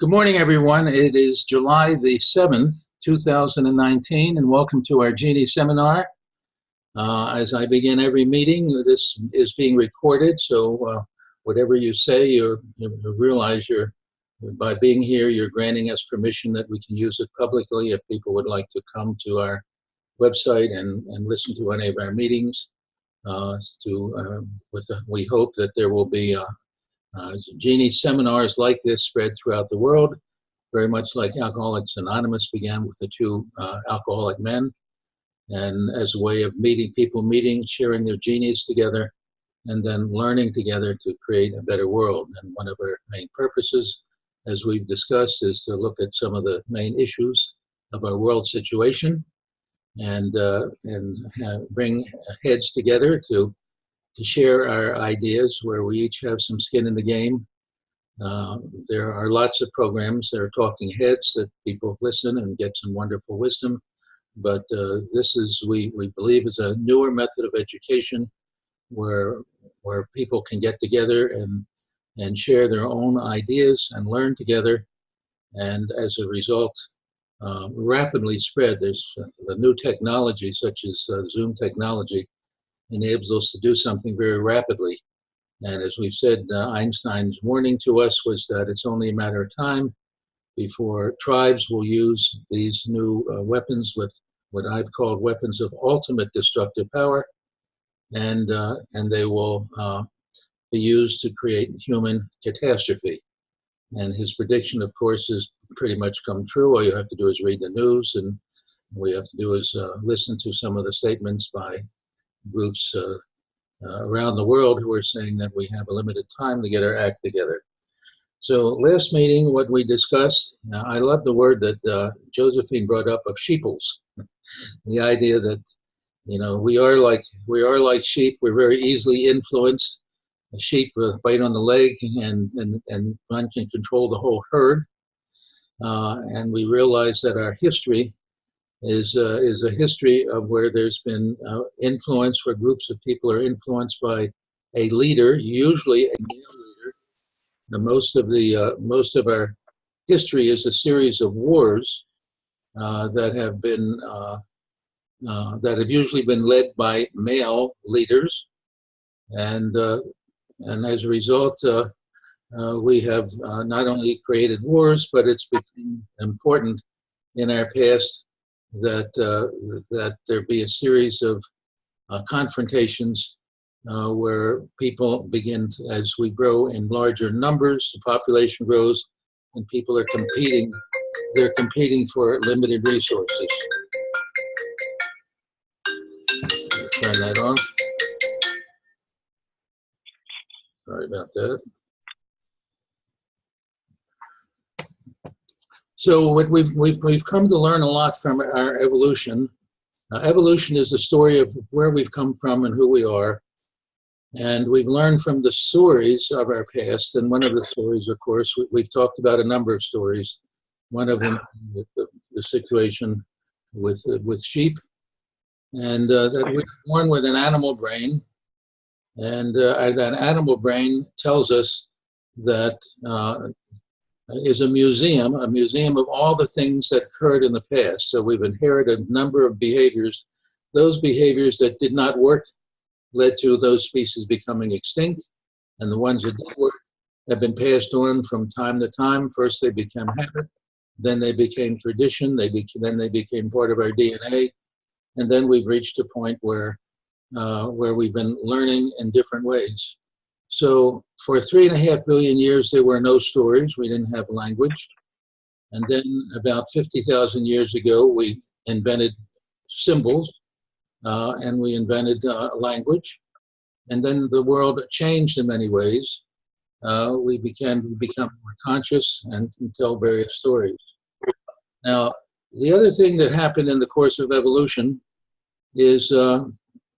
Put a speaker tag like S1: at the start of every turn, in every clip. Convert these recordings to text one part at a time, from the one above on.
S1: Good morning, everyone. It is July the 7th, 2019, and welcome to our Genie seminar. As I begin every meeting, this is being recorded, so whatever you say, you realize by being here, you're granting us permission that we can use it publicly if people would like to come to our website and listen to any of our meetings. We hope that there will be Genie seminars like this spread throughout the world, very much like Alcoholics Anonymous began with the two alcoholic men, and as a way of meeting, sharing their genies together, and then learning together to create a better world. And one of our main purposes, as we've discussed, is to look at some of the main issues of our world situation and bring heads together to share our ideas where we each have some skin in the game. There are lots of programs that are talking heads that people listen and get some wonderful wisdom. But this is, we believe, is a newer method of education where people can get together and share their own ideas and learn together. And as a result, rapidly spread. There's the new technology, such as Zoom technology, enables us to do something very rapidly. And as we've said, Einstein's warning to us was that it's only a matter of time before tribes will use these new weapons with what I've called weapons of ultimate destructive power, and they will be used to create human catastrophe. And his prediction, of course, has pretty much come true. All you have to do is read the news, and all we have to do is listen to some of the statements by groups around the world who are saying that we have a limited time to get our act together. So last meeting, what we discussed, I love the word that Josephine brought up of sheeples. The idea that, you know, we are like sheep. We're very easily influenced. A sheep bite on the leg, and one can control the whole herd. And we realize that our history is a history of where there's been influence, where groups of people are influenced by a leader, usually a male leader. Most of our history is a series of wars that have usually been led by male leaders, and as a result, we have not only created wars, but it's become important in our past that there be a series of confrontations where people begin to, as we grow in larger numbers, the population grows, and people are competing. They're competing for limited resources. Turn that off. Sorry about that. So what we've come to learn a lot from our evolution. Evolution is the story of where we've come from and who we are. And we've learned from the stories of our past. And one of the stories, of course, we've talked about a number of stories. One of them, the situation with sheep, and that we're born with an animal brain. And that animal brain tells us that is a museum of all the things that occurred in the past. So we've inherited a number of behaviors. Those behaviors that did not work led to those species becoming extinct, and the ones that did work have been passed on from time to time. First they became habit, then they became tradition, then they became part of our DNA, and then we've reached a point where we've been learning in different ways. So for 3.5 billion years, there were no stories. We didn't have language. And then about 50,000 years ago, we invented symbols, and we invented language. And then the world changed in many ways. We become more conscious and can tell various stories. Now, the other thing that happened in the course of evolution is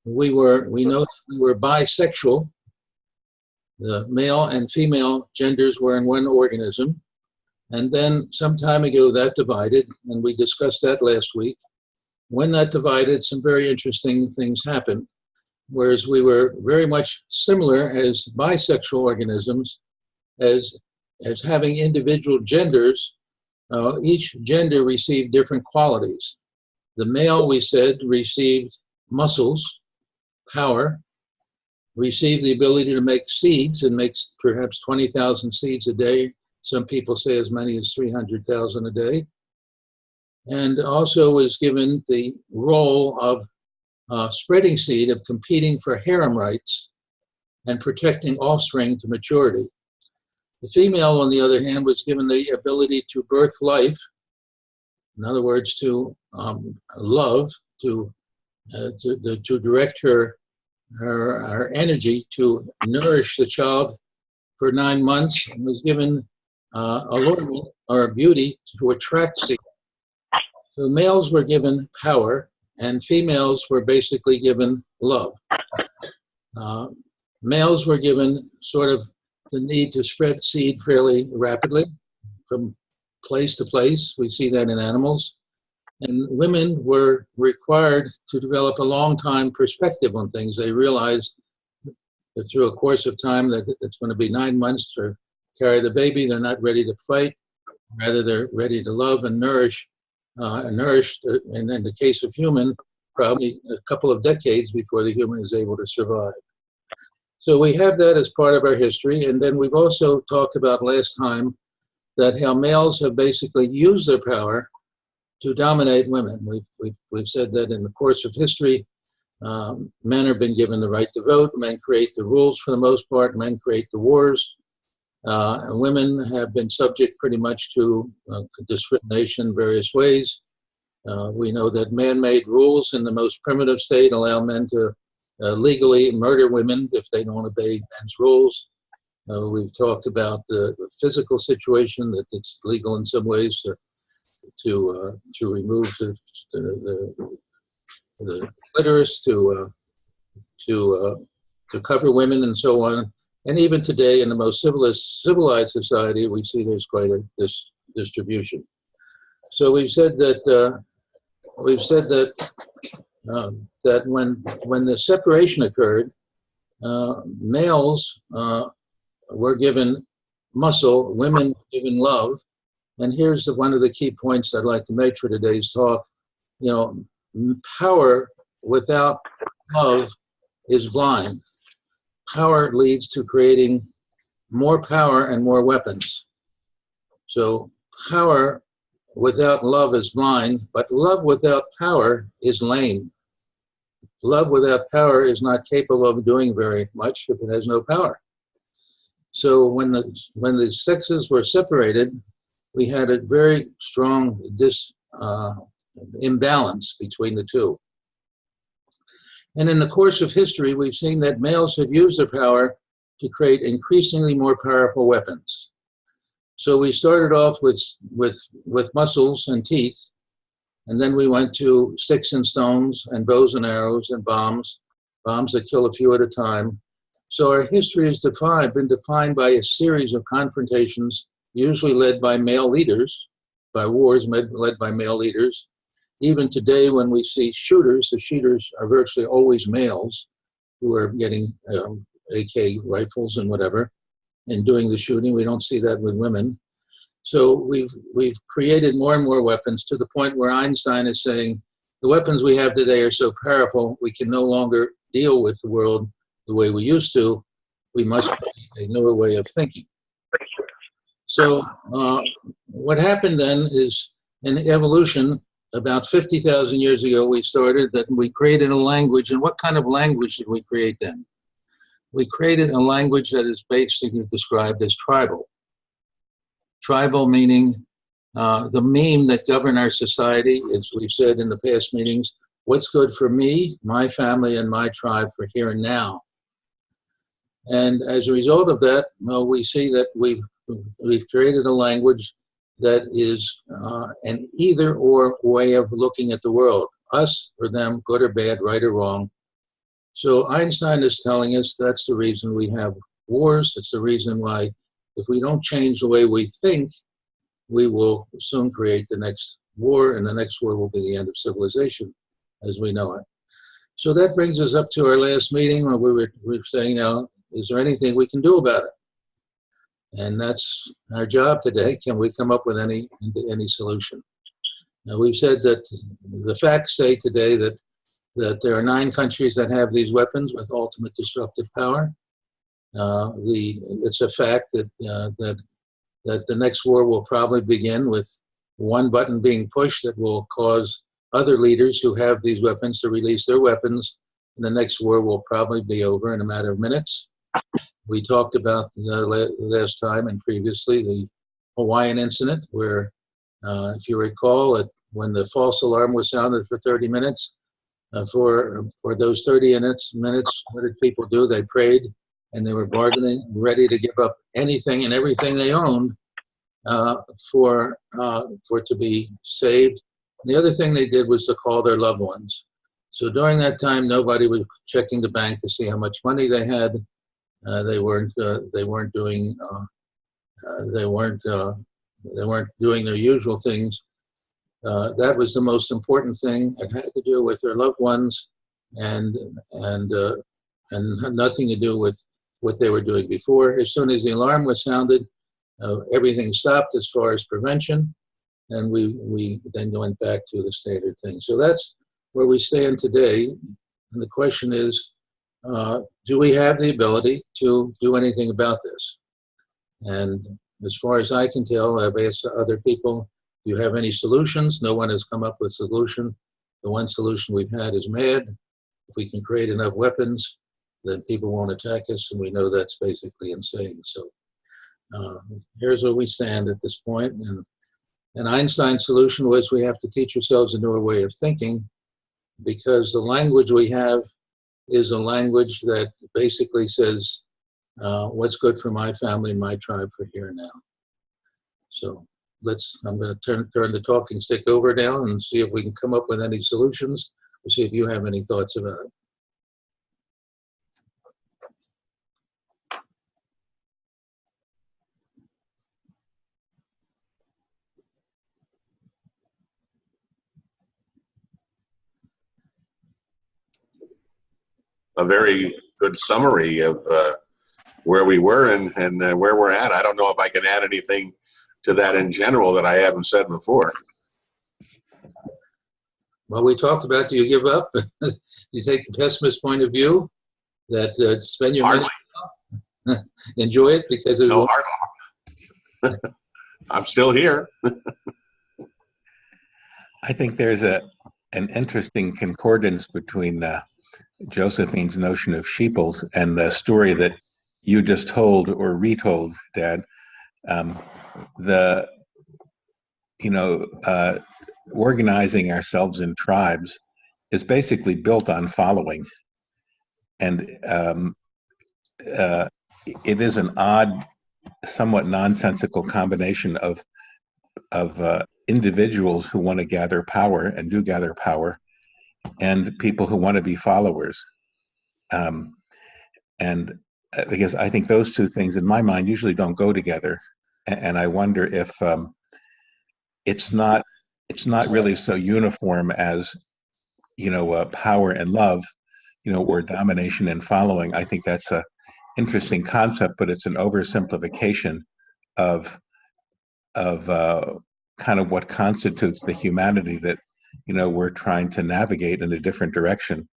S1: we know that we were bisexual. The male and female genders were in one organism. And then some time ago that divided, and we discussed that last week. When that divided, some very interesting things happened. Whereas we were very much similar as bisexual organisms, as as having individual genders, each gender received different qualities. The male, we said, received muscles, power, received the ability to make seeds and makes perhaps 20,000 seeds a day. Some people say as many as 300,000 a day. And also was given the role of spreading seed, of competing for harem rights and protecting offspring to maturity. The female, on the other hand, was given the ability to birth life, in other words, to love, to direct her energy to nourish the child for 9 months, and was given allurement or beauty to attract seed. So males were given power, and females were basically given love. Males were given sort of the need to spread seed fairly rapidly from place to place. We see that in animals. And women were required to develop a long time perspective on things. They realized that through a course of time that it's going to be 9 months to carry the baby. They're not ready to fight. Rather, they're ready to love and nourish. And in the case of human, probably a couple of decades before the human is able to survive. So we have that as part of our history. And then we've also talked about last time that how males have basically used their power to dominate women. We've said that in the course of history, men have been given the right to vote. Men create the rules for the most part. Men create the wars. And women have been subject pretty much to discrimination in various ways. We know that man-made rules in the most primitive state allow men to legally murder women if they don't obey men's rules. We've talked about the physical situation, that it's legal in some ways to remove the clitoris, to cover women and so on. And even today, in the most civilized society, we see there's quite a distribution. So we've said that that when the separation occurred, males were given muscle, women were given love. And here's one of the key points I'd like to make for today's talk. You know, power without love is blind. Power leads to creating more power and more weapons. So power without love is blind, but love without power is lame. Love without power is not capable of doing very much if it has no power. So when the sexes were separated, we had a very strong imbalance between the two. And in the course of history, we've seen that males have used their power to create increasingly more powerful weapons. So we started off with muscles and teeth, and then we went to sticks and stones and bows and arrows and bombs that kill a few at a time. So our history has been defined by a series of confrontations, usually led by male leaders, by wars led by male leaders. Even today, when we see shooters, the shooters are virtually always males who are getting AK rifles and whatever and doing the shooting. We don't see that with women. So we've created more and more weapons to the point where Einstein is saying the weapons we have today are so powerful we can no longer deal with the world the way we used to. We must be a newer way of thinking. So what happened then is in evolution, about 50,000 years ago, we started that we created a language. And what kind of language did we create then? We created a language that is basically described as tribal. Tribal meaning the meme that govern our society, as we've said in the past meetings, what's good for me, my family, and my tribe for here and now. And as a result of that, well, we see that we've created a language that is an either-or way of looking at the world. Us or them, good or bad, right or wrong. So Einstein is telling us that's the reason we have wars. It's the reason why if we don't change the way we think, we will soon create the next war, and the next war will be the end of civilization as we know it. So that brings us up to our last meeting where we were saying now, is there anything we can do about it? And that's our job today. Can we come up with any solution? Now, we've said that the facts say today that there are 9 countries that have these weapons with ultimate destructive power. It's a fact that the next war will probably begin with one button being pushed that will cause other leaders who have these weapons to release their weapons, and the next war will probably be over in a matter of minutes. We talked about last time and previously the Hawaiian incident where, if you recall, when the false alarm was sounded for 30 minutes, for those 30 minutes, what did people do? They prayed, and they were bargaining, ready to give up anything and everything they owned for it to be saved. And the other thing they did was to call their loved ones. So during that time, nobody was checking the bank to see how much money they had. They weren't doing their usual things. That was the most important thing. It had to do with their loved ones, and had nothing to do with what they were doing before. As soon as the alarm was sounded, everything stopped as far as prevention, and we then went back to the standard thing. So that's where we stand today. And the question is, do we have the ability to do anything about this? And as far as I can tell, I've asked other people, do you have any solutions? No one has come up with a solution. The one solution we've had is mad. If we can create enough weapons, then people won't attack us, and we know that's basically insane. So here's where we stand at this point. And Einstein's solution was we have to teach ourselves a newer way of thinking, because the language we have is a language that basically says what's good for my family and my tribe for here and now. So I'm going to turn the talking stick over now and see if we can come up with any solutions, or see if you have any thoughts about it.
S2: A very good summary of where we were and where we're at. I don't know if I can add anything to that in general that I haven't said before.
S1: Well, we talked about, do you give up? You take the pessimist point of view, that spend your money, enjoy it because it
S2: no, hardly. I'm still here.
S3: I think there's an interesting concordance between Josephine's notion of sheeples and the story that you just told or retold, Dad. Organizing ourselves in tribes is basically built on following, and it is an odd, somewhat nonsensical combination of individuals who want to gather power and do gather power, and people who want to be followers. And because I think those two things in my mind usually don't go together. And I wonder if it's not really so uniform as, power and love, or domination and following. I think that's a interesting concept, but it's an oversimplification of kind of what constitutes the humanity that we're trying to navigate in a different direction.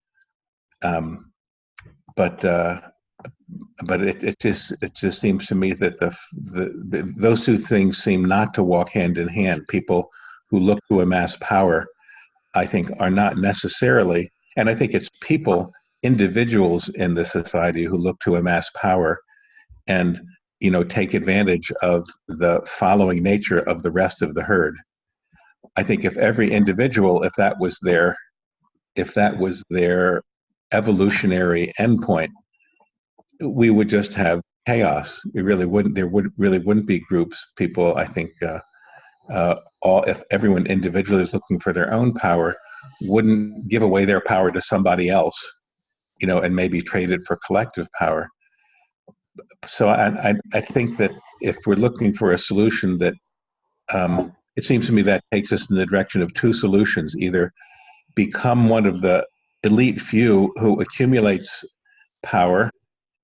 S3: But it just seems to me that those two things seem not to walk hand in hand. People who look to amass power, I think, are not necessarily, and I think it's individuals in the society who look to amass power and take advantage of the following nature of the rest of the herd. I think if every individual, if that was their evolutionary endpoint, we would just have chaos. There really wouldn't be groups. People, I think, if everyone individually is looking for their own power, wouldn't give away their power to somebody else, and maybe trade it for collective power. So I think that if we're looking for a solution, that it seems to me that takes us in the direction of two solutions: either become one of the elite few who accumulates power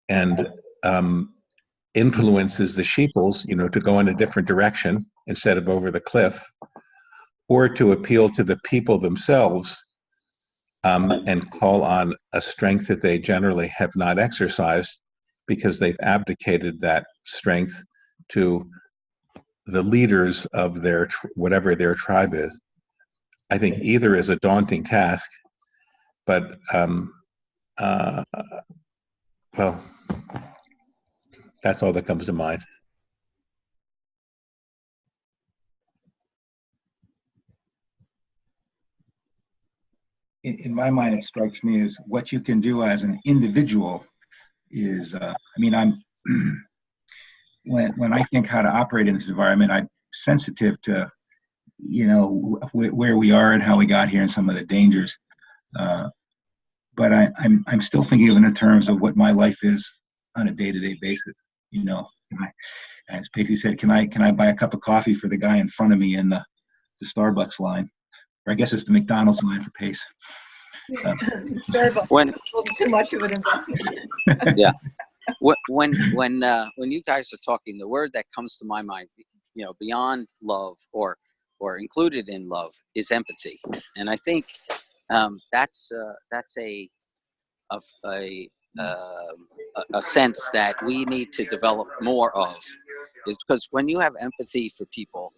S3: and influences the sheeples, to go in a different direction instead of over the cliff, or to appeal to the people themselves and call on a strength that they generally have not exercised because they've abdicated that strength to the leaders of their whatever their tribe is. I think either is a daunting task, but well, that's all that comes to mind.
S4: In my mind, it strikes me as what you can do as an individual is, I mean, I'm, when I think how to operate in this environment, I'm sensitive to, where we are and how we got here and some of the dangers. But I'm still thinking of it in terms of what my life is on a day-to-day basis. As Pacey said, can I buy a cup of coffee for the guy in front of me in the Starbucks line? Or I guess it's the McDonald's line for Pace.
S5: Starbucks wasn't too much of an investment.
S6: Yeah. When you guys are talking, the word that comes to my mind, beyond love or included in love, is empathy, and I think that's a sense that we need to develop more of, is because when you have empathy for people,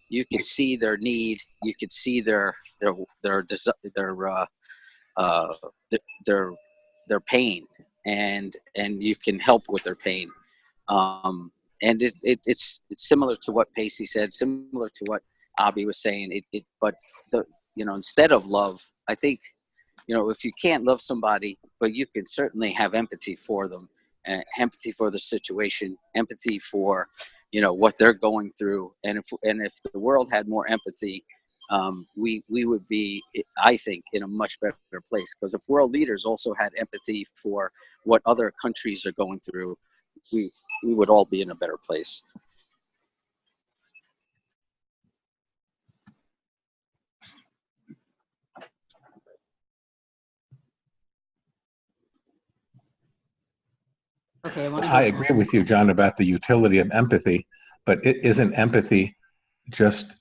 S6: you could see their need, you could see their pain, and you can help with their pain. And it's similar to what Pacey said, similar to what Abby was saying. But instead of love, I think, if you can't love somebody, but you can certainly have empathy for them, empathy for the situation, empathy for, what they're going through. And if the world had more empathy, we would be, I think, in a much better place. Because if world leaders also had empathy for what other countries are going through, we would all be in a better place.
S7: Okay,
S3: I agree with you, John, about the utility of empathy, but isn't empathy just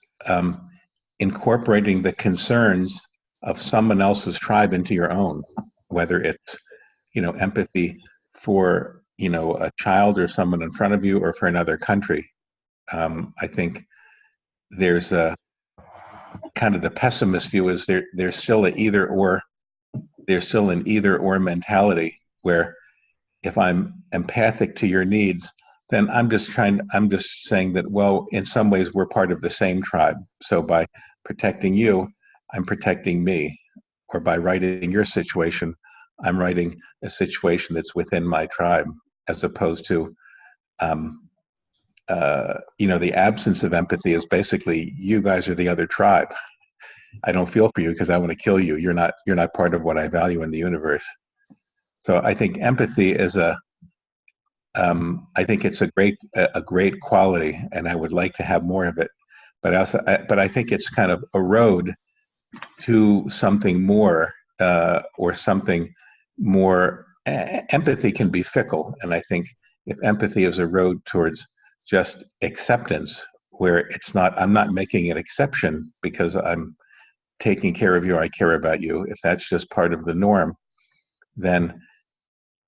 S3: incorporating the concerns of someone else's tribe into your own, whether it's, empathy for, a child or someone in front of you, or for another country? I think there's a kind of the pessimist view is there's still an either or mentality, where if I'm empathic to your needs, then I'm just saying that, well, in some ways we're part of the same tribe. So by protecting you, I'm protecting me. Or by writing your situation, I'm writing a situation that's within my tribe, as opposed to, the absence of empathy is basically, you guys are the other tribe. I don't feel for you because I want to kill you. You're not part of what I value in the universe. So I think empathy is I think it's a great quality, and I would like to have more of it. But I think it's kind of a road to something more, or something more. Empathy can be fickle, and I think if empathy is a road towards just acceptance, where I'm not making an exception because I'm taking care of you, I care about you. If that's just part of the norm, then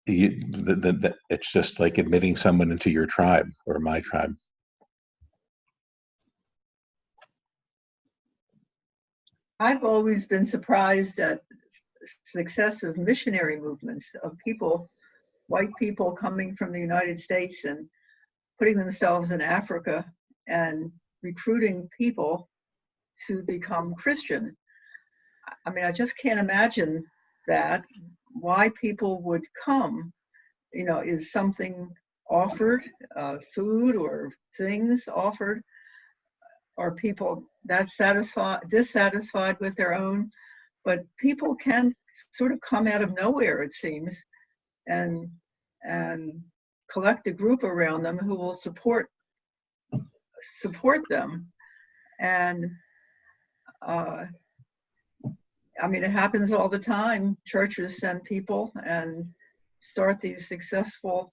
S3: it's just like admitting someone into your tribe or my tribe.
S5: I've always been surprised at success of missionary movements of people, white people coming from the United States and putting themselves in Africa and recruiting people to become Christian. I mean, I just can't imagine that. Why people would come, is something offered, food or things offered? Are people that dissatisfied with their own? But people can sort of come out of nowhere, it seems, and collect a group around them who will support them. And I mean, it happens all the time. Churches send people and start these successful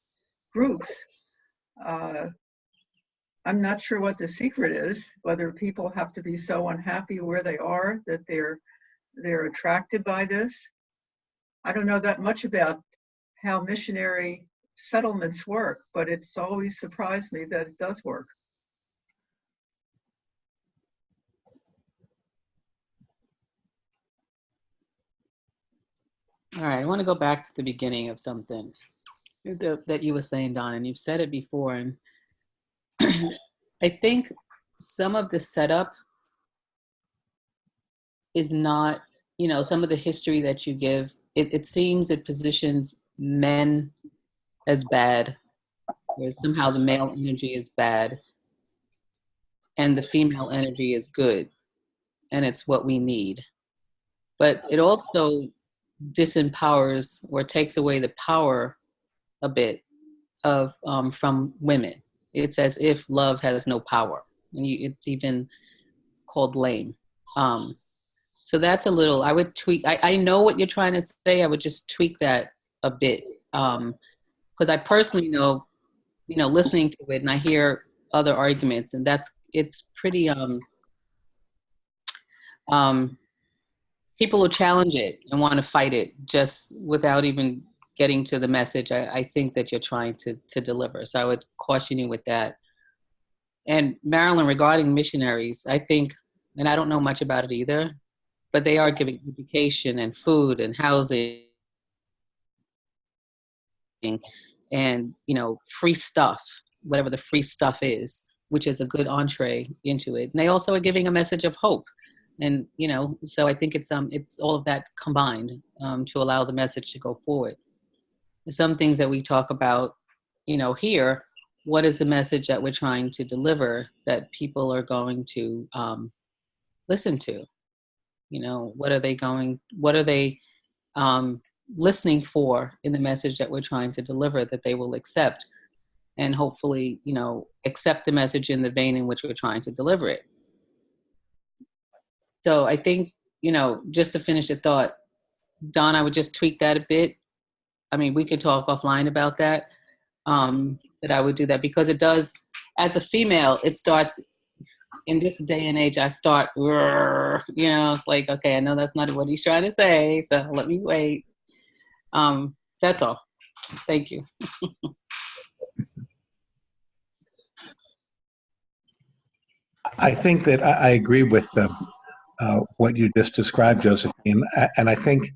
S5: groups. I'm not sure what the secret is, whether people have to be so unhappy where they are that they're attracted by this. I don't know that much about how missionary settlements work, but it's always surprised me that it does work.
S7: All right, I want to go back to the beginning of something that you were saying, Don, and you've said it before. And I think some of the setup is not, some of the history that you give, it seems it positions men as bad, where somehow the male energy is bad and the female energy is good, and it's what we need. But it also disempowers or takes away the power a bit of from women. It's as if love has no power, and it's even called lame. So that's a little, I would tweak. I know what you're trying to say. I would just tweak that a bit, because I personally know, listening to it, and I hear other arguments, and it's pretty. People will challenge it and want to fight it just without even getting to the message I think that you're trying to deliver. So I would caution you with that. And Marilyn, regarding missionaries, I think, and I don't know much about it either, but they are giving education and food and housing and, free stuff, whatever the free stuff is, which is a good entree into it. And they also are giving a message of hope. And, so I think it's all of that combined to allow the message to go forward. Some things that we talk about, here, what is the message that we're trying to deliver that people are going to listen to? What are they listening for in the message that we're trying to deliver that they will accept, and hopefully, accept the message in the vein in which we're trying to deliver it. So I think, just to finish the thought, Don, I would just tweak that a bit. I mean, we could talk offline about that, that I would do that, because it does, as a female, it starts, in this day and age, I start, it's like, okay, I know that's not what he's trying to say, so let me wait. That's all. Thank you.
S3: I think that I agree with what you just described, Josephine, and I think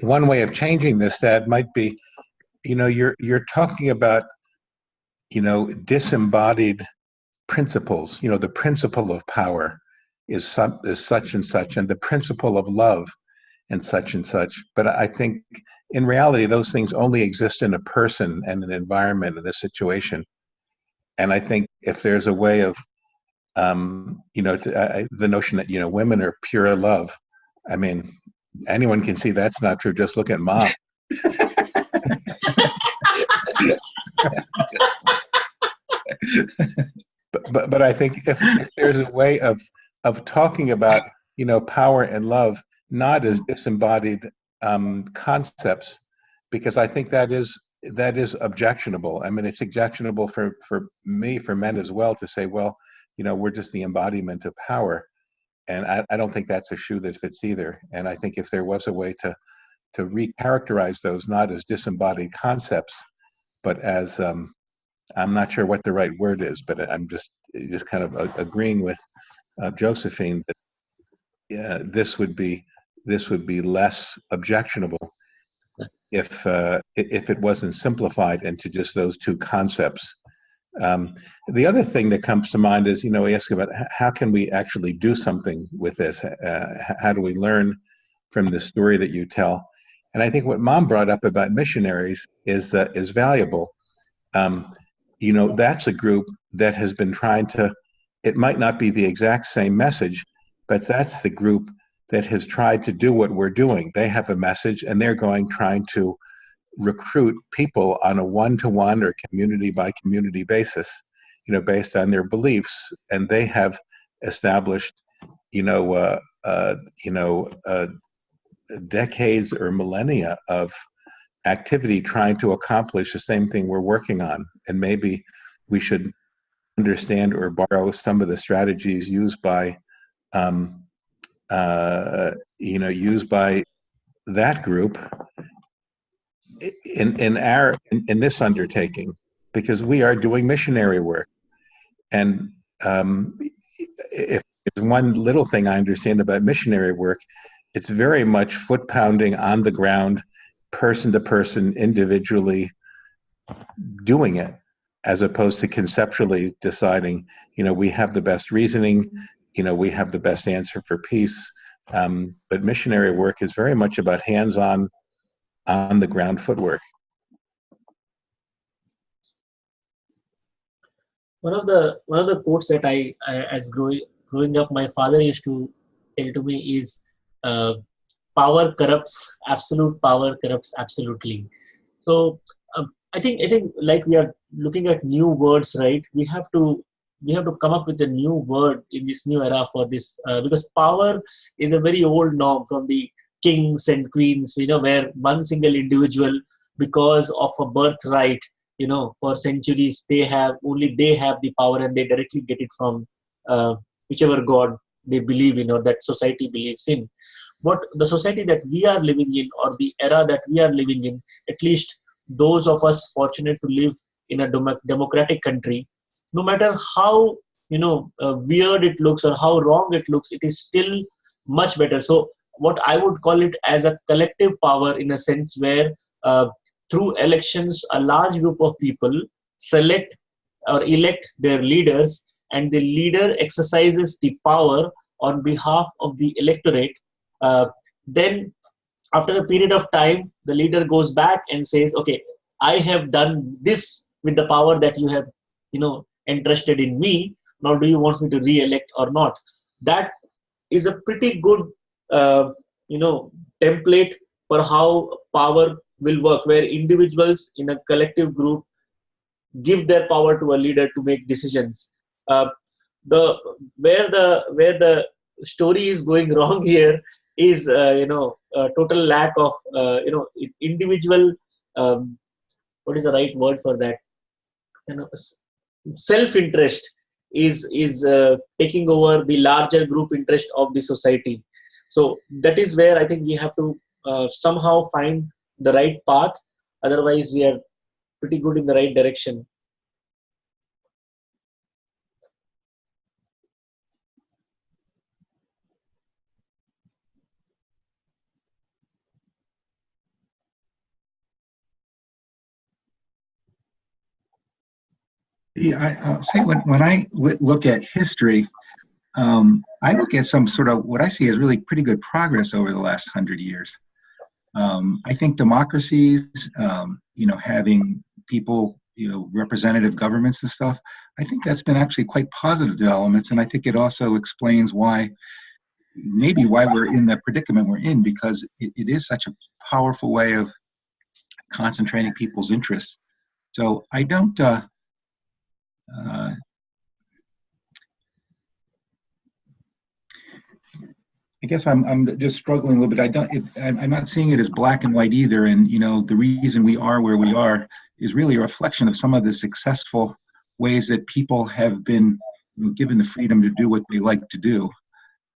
S3: one way of changing this that might be, you're talking about, disembodied principles. The principle of power is such and such, and the principle of love and such and such. But I think in reality, those things only exist in a person and an environment and a situation. And I think if there's a way of, the notion that, women are pure love. I mean, anyone can see that's not true. Just look at Mom. But I think if there's a way of talking about, power and love, not as disembodied concepts, because I think that is objectionable. I mean, it's objectionable for me, for men as well, to say, well, we're just the embodiment of power. And I don't think that's a shoe that fits either. And I think if there was a way to recharacterize those, not as disembodied concepts, but as, I'm not sure what the right word is, but I'm just kind of agreeing with Josephine that this would be less objectionable if it wasn't simplified into just those two concepts. The other thing that comes to mind is, we ask about how can we actually do something with this? How do we learn from the story that you tell? And I think what Mom brought up about missionaries is valuable. That's a group that has been trying to, it might not be the exact same message, but that's the group that has tried to do what we're doing. They have a message and they're trying to recruit people on a one-to-one or community-by-community basis, based on their beliefs. And they have established, decades or millennia of activity trying to accomplish the same thing we're working on. And maybe we should understand or borrow some of the strategies used by used by that group in this undertaking, because we are doing missionary work. And if there's one little thing I understand about missionary work, it's very much foot pounding on the ground, person to person, individually doing it, as opposed to conceptually deciding, we have the best reasoning, we have the best answer for peace. But missionary work is very much about hands-on, on the ground footwork.
S8: One of the quotes that I as growing up, my father used to tell to me is, "Power corrupts. Absolute power corrupts absolutely." So I think like we are looking at new words, right? We have to come up with a new word in this new era for this, because power is a very old norm from the kings and queens, where one single individual, because of a birthright, for centuries they have the power, and they directly get it from whichever god they believe in or that society believes in. But the society that we are living in, or the era that we are living in, at least those of us fortunate to live in a democratic country, no matter how weird it looks or how wrong it looks, it is still much better. So what I would call it as a collective power, in a sense where through elections a large group of people select or elect their leaders, and the leader exercises the power on behalf of the electorate. Then after a period of time, the leader goes back and says, okay, I have done this with the power that you have entrusted in me. Now do you want me to re-elect or not? That is a pretty good template for how power will work, where individuals in a collective group give their power to a leader to make decisions. Where the story is going wrong here is total lack of individual, what is the right word for that, self-interest is taking over the larger group interest of the society. So that is where I think we have to somehow find the right path. Otherwise we are pretty good in the right direction.
S4: Yeah, I'll say when I look at history, I look at some sort of what I see as really pretty good progress over the last 100 years. I think democracies, having people, representative governments and stuff, I think that's been actually quite positive developments, and I think it also explains why we're in the predicament we're in, because it is such a powerful way of concentrating people's interests. So I don't. I guess I'm just struggling a little bit. I'm not seeing it as black and white either. And the reason we are where we are is really a reflection of some of the successful ways that people have been given the freedom to do what they like to do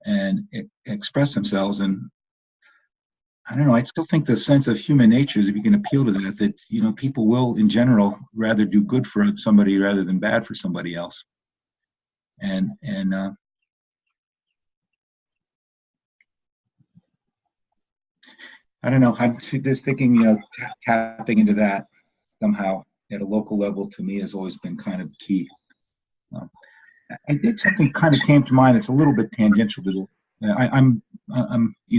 S4: and express themselves. And I don't know. I still think the sense of human nature is, if you can appeal to that people will, in general, rather do good for somebody rather than bad for somebody else. And I don't know. I'm just thinking, tapping into that somehow at a local level, to me, has always been kind of key. I think something kind of came to mind that's a little bit tangential to the. I'm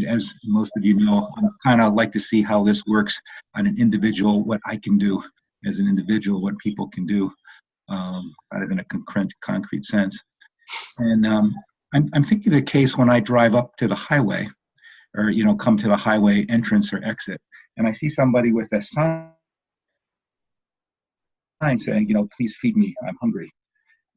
S4: as most of you know, I kind of like to see how this works on an individual, what I can do as an individual, what people can do, kind of in a concrete sense. And I'm thinking of the case when I drive up to the highway, or come to the highway entrance or exit, and I see somebody with a sign saying, please feed me, I'm hungry.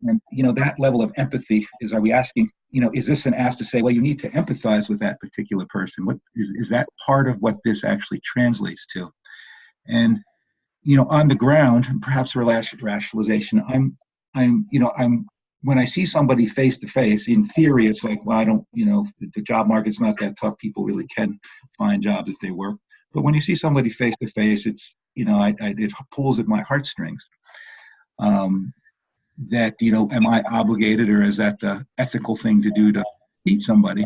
S4: And that level of empathy is, are we asking, is this an ask to say, well, you need to empathize with that particular person? What is that part of what this actually translates to? And on the ground, perhaps rationalization, when I see somebody face to face, in theory, it's like, well, I don't, the job market's not that tough. People really can find jobs if they work. But when you see somebody face to face, it's, it pulls at my heartstrings. That, am I obligated, or is that the ethical thing to do to feed somebody?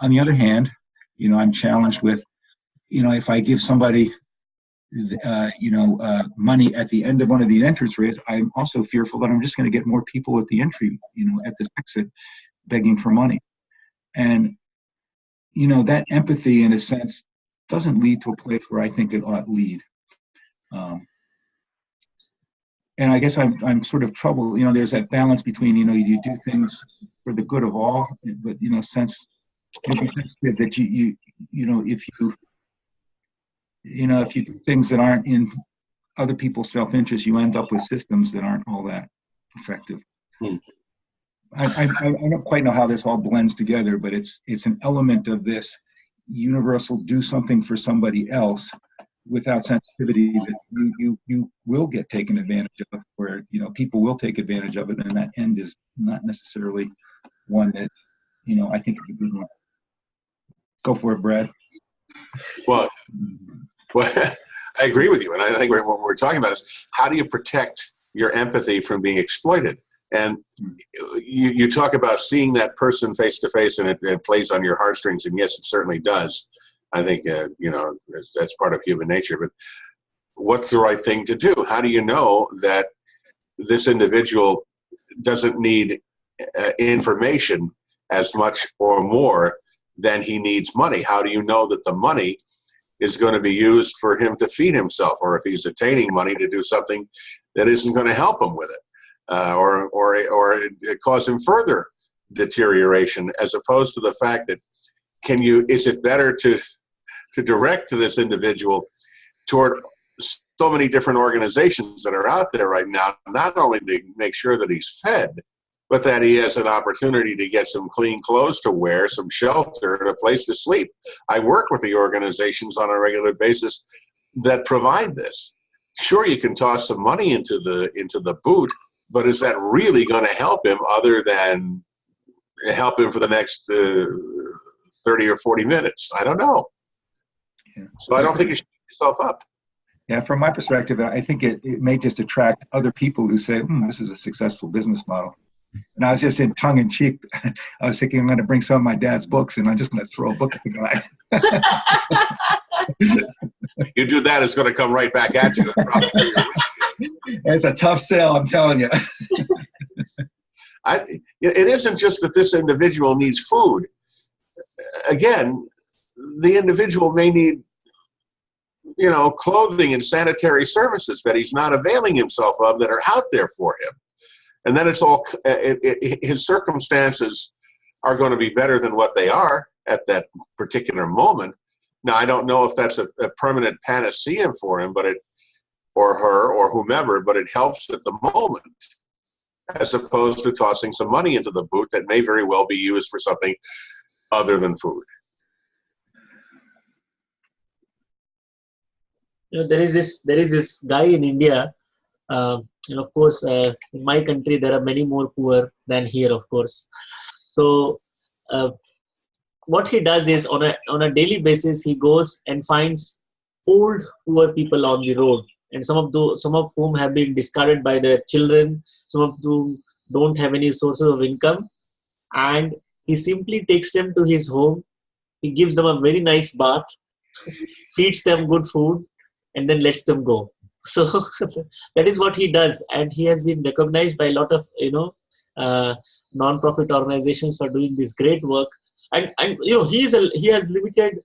S4: On the other hand, I'm challenged with, if I give somebody, money at the end of one of the entrance rates, I'm also fearful that I'm just going to get more people at the entry, at this exit, begging for money. And, that empathy, in a sense, doesn't lead to a place where I think it ought to lead. And I guess I'm sort of troubled. There's that balance between, you do things for the good of all, but, sense that if you do things that aren't in other people's self-interest, you end up with systems that aren't all that effective. I don't quite know how this all blends together, but it's an element of this universal do something for somebody else without sensitivity that you will get taken advantage of, where people will take advantage of it, and that end is not necessarily one that I think is a good one. Go for it, Brad.
S2: Well, I agree with you, and I think what we're talking about is, how do you protect your empathy from being exploited? And you talk about seeing that person face to face, and it plays on your heartstrings, and yes, it certainly does. I think that's part of human nature. But what's the right thing to do? How do you know that this individual doesn't need information as much or more than he needs money? How do you know that the money is going to be used for him to feed himself, or if he's attaining money to do something that isn't going to help him with it, or cause him further deterioration, as opposed to the fact that is it better to direct to this individual toward so many different organizations that are out there right now, not only to make sure that he's fed, but that he has an opportunity to get some clean clothes to wear, some shelter, and a place to sleep. I work with the organizations on a regular basis that provide this. Sure, you can toss some money into the boot, but is that really going to help him, other than help him for the next 30 or 40 minutes? I don't know.
S4: Yeah.
S2: So I don't think you should beat yourself up.
S4: Yeah, from my perspective, I think it may just attract other people who say, this is a successful business model. And I was just in tongue-in-cheek. I was thinking, I'm going to bring some of my dad's books, and I'm just going to throw a book at the guy.
S2: You do that, it's going to come right back at you.
S4: It's a tough sale, I'm telling you.
S2: It isn't just that this individual needs food. Again, the individual may need, clothing and sanitary services that he's not availing himself of, that are out there for him. And then his circumstances are going to be better than what they are at that particular moment. Now, I don't know if that's a permanent panacea for him, or her, or whomever, but it helps at the moment, as opposed to tossing some money into the boot that may very well be used for something other than food.
S8: There is this guy in India. And of course, in my country, there are many more poor than here, of course. So what he does is, on a daily basis, he goes and finds old poor people on the road, and some of whom have been discarded by their children, some of whom don't have any sources of income, and he simply takes them to his home. He gives them a very nice bath, feeds them good food, and then lets them go. So that is what he does, and he has been recognized by a lot of non-profit organizations for doing this great work. And he has limited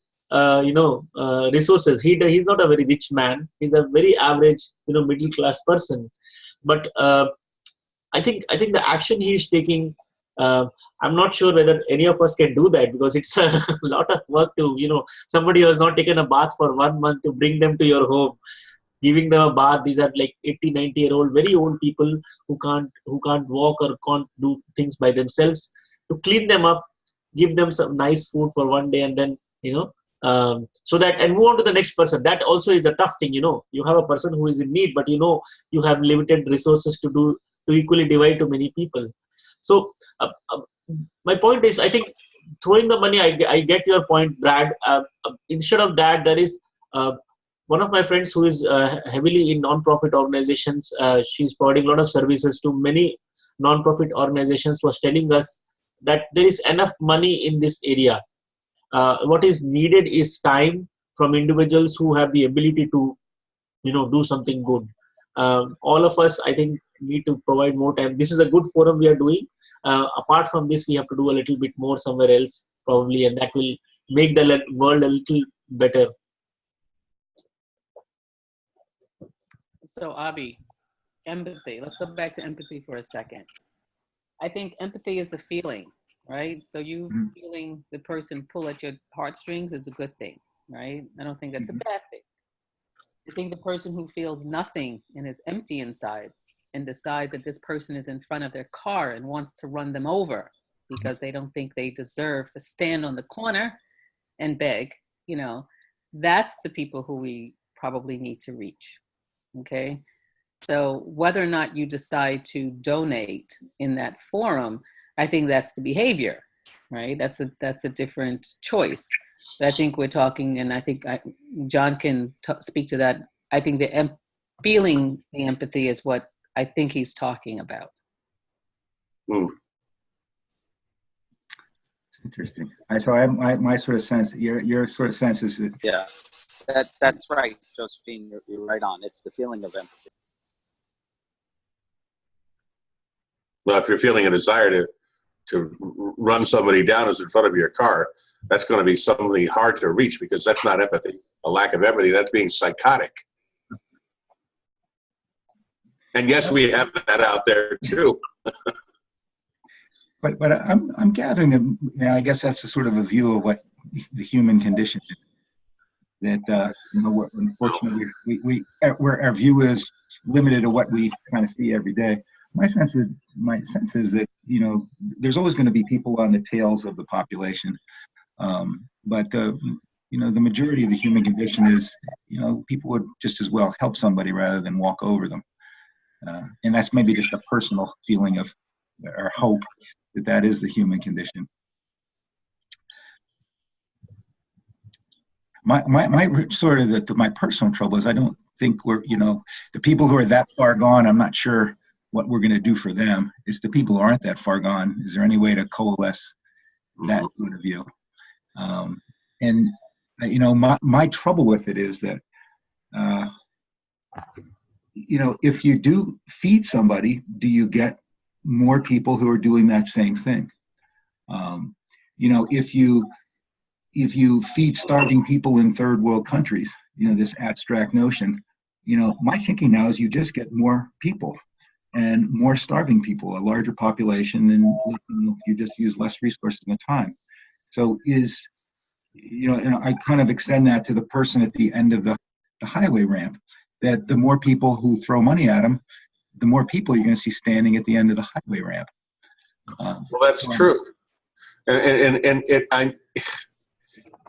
S8: resources. He's not a very rich man. He's a very average middle class person. But I think the action he is taking, I'm not sure whether any of us can do that, because it's a lot of work to somebody who has not taken a bath for 1 month to bring them to your home, giving them a bath. These are like 80, 90-year-old, very old people who can't walk or can't do things by themselves. To clean them up, give them some nice food for one day, and then So that, and move on to the next person. That also is a tough thing. You have a person who is in need, but you have limited resources to equally divide to many people. So my point is, I think throwing the money, I get your point, Brad. Instead of that, there is one of my friends who is heavily in non-profit organizations. She's providing a lot of services to many non-profit organizations, was telling us that there is enough money in this area. What is needed is time from individuals who have the ability to do something good. All of us, I think, need to provide more time. This is a good forum we are doing. Apart from this, we have to do a little bit more somewhere else probably, and that will make the world a little better.
S7: So Abhi, empathy. Let's go back to empathy for a second. I think empathy is the feeling, right? So you feeling the person pull at your heartstrings is a good thing, right? I don't think that's a bad thing. I think the person who feels nothing and is empty inside and decides that this person is in front of their car and wants to run them over because they don't think they deserve to stand on the corner and beg, that's the people who we probably need to reach, okay? So whether or not you decide to donate in that forum, I think that's the behavior, right? That's a different choice. But I think we're talking, and I think John can speak to that. I think feeling the empathy is what I think he's talking about.
S4: Interesting. So my sort of sense, your sort of sense is that.
S6: Yeah, that's right, Josephine. You're right on. It's the feeling of empathy.
S2: Well, if you're feeling a desire to run somebody down who's in front of your car, that's going to be somebody hard to reach, because that's not empathy. A lack of empathy, that's being psychotic. And yes, we have that out there too.
S4: But I'm gathering that, I guess that's a sort of a view of what the human condition is. That unfortunately our view is limited to what we kind of see every day. My sense is that there's always going to be people on the tails of the population, but the majority of the human condition is people would just as well help somebody rather than walk over them, and that's maybe just a personal feeling of or hope that is the human condition. My sort of my personal trouble is I don't think we're the people who are that far gone. I'm not sure what we're going to do for them. It's the people who aren't that far gone. Is there any way to coalesce that point of view? And my trouble with it is that if you do feed somebody, do you get more people who are doing that same thing? If you feed starving people in third world countries, this abstract notion, my thinking now is you just get more people and more starving people, a larger population, and you just use less resources and time. So and I kind of extend that to the person at the end of the highway ramp, that the more people who throw money at them, the more people you're going to see standing at the end of the highway ramp.
S2: Well, that's true. And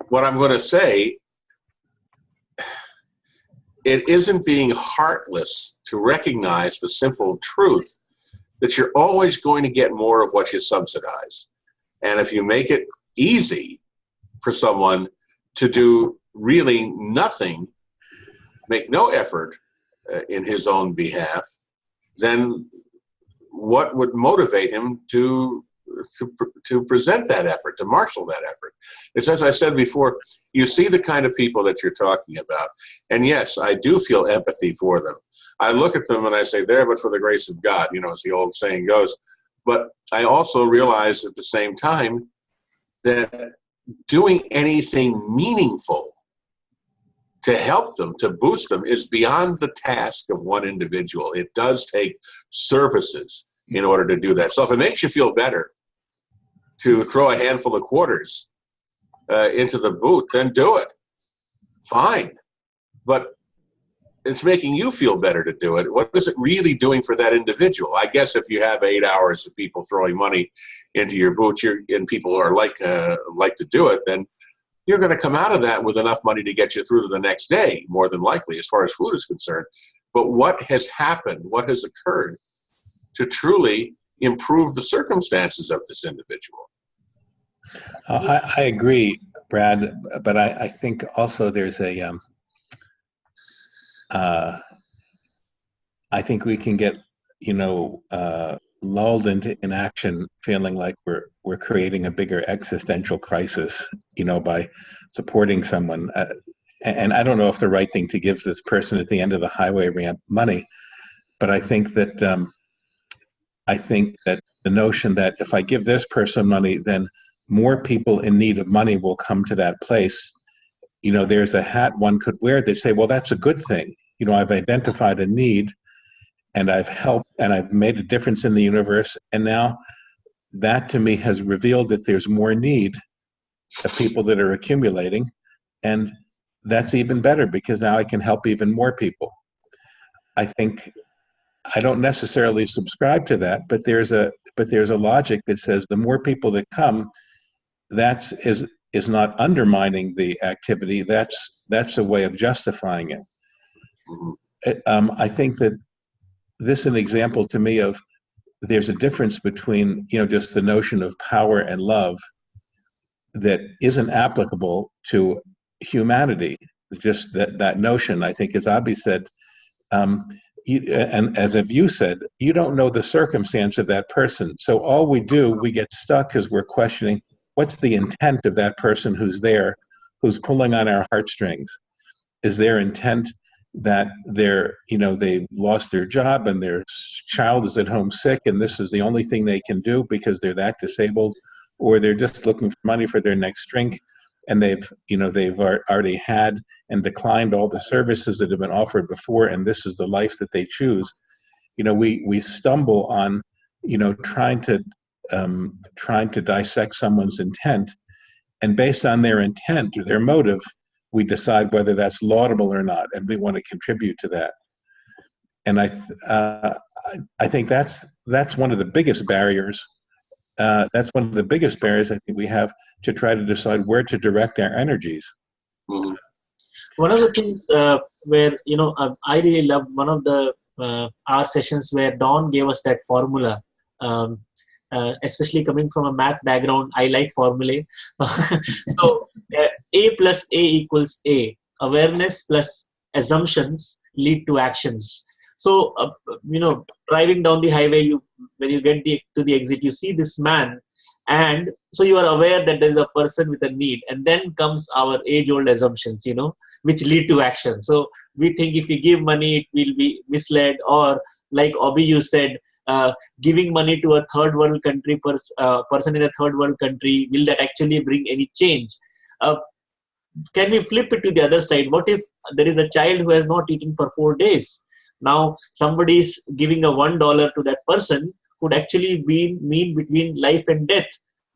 S2: what I'm going to say, it isn't being heartless to recognize the simple truth that you're always going to get more of what you subsidize. And if you make it easy for someone to do really nothing, make no effort in his own behalf, then what would motivate him to present that effort, to marshal that effort? It's, as I said before, you see the kind of people that you're talking about. And yes, I do feel empathy for them. I look at them and I say, there, but for the grace of God, as the old saying goes. But I also realize at the same time that doing anything meaningful to help them, to boost them, is beyond the task of one individual. It does take services in order to do that. So if it makes you feel better to throw a handful of quarters into the boot, then do it. Fine. But it's making you feel better to do it. What is it really doing for that individual? I guess if you have 8 hours of people throwing money into your boot, and people are like to do it, then you're going to come out of that with enough money to get you through to the next day, more than likely, as far as food is concerned. But what has happened, what has occurred to truly improve the circumstances of this individual?
S3: I agree, Brad, but I think also there's a, I think we can get, lulled into inaction, feeling like we're creating a bigger existential crisis, by supporting someone. And I don't know if the right thing to give this person at the end of the highway ramp money, but I think that the notion that if I give this person money, then more people in need of money will come to that place. There's a hat one could wear. They say, well, that's a good thing. I've identified a need, and I've helped, and I've made a difference in the universe. And now that to me has revealed that there's more need of people that are accumulating. And that's even better, because now I can help even more people. I think I don't necessarily subscribe to that, but there's a logic that says the more people that come, is not undermining the activity. That's a way of justifying it. I think that this is an example to me of there's a difference between just the notion of power and love that isn't applicable to humanity. Just that notion, I think, as Abhi said, and as you said, you don't know the circumstance of that person. So all we get stuck because we're questioning what's the intent of that person who's there, who's pulling on our heartstrings. Is their intent that they've lost their job and their child is at home sick and this is the only thing they can do because they're that disabled, or they're just looking for money for their next drink, and they've already had and declined all the services that have been offered before, and this is the life that they choose. We stumble on trying to dissect someone's intent, and based on their intent or their motive, we decide whether that's laudable or not, and we want to contribute to that. And I think that's one of the biggest barriers. That's one of the biggest barriers I think we have to try to decide where to direct our energies.
S2: Mm-hmm.
S8: One of the things where I really loved one of the our sessions where Don gave us that formula. Especially coming from a math background, I like formulae. So A plus A equals A. Awareness plus assumptions lead to actions. So, driving down the highway, when you get to the exit, you see this man, and so you are aware that there is a person with a need, and then comes our age-old assumptions, which lead to action. So we think if we give money, it will be misled, or like Obi, you said, giving money to a third world country person in a third world country, will that actually bring any change? Can we flip it to the other side? What if there is a child who has not eaten for 4 days? Now somebody is giving a $1 to that person could actually mean between life and death.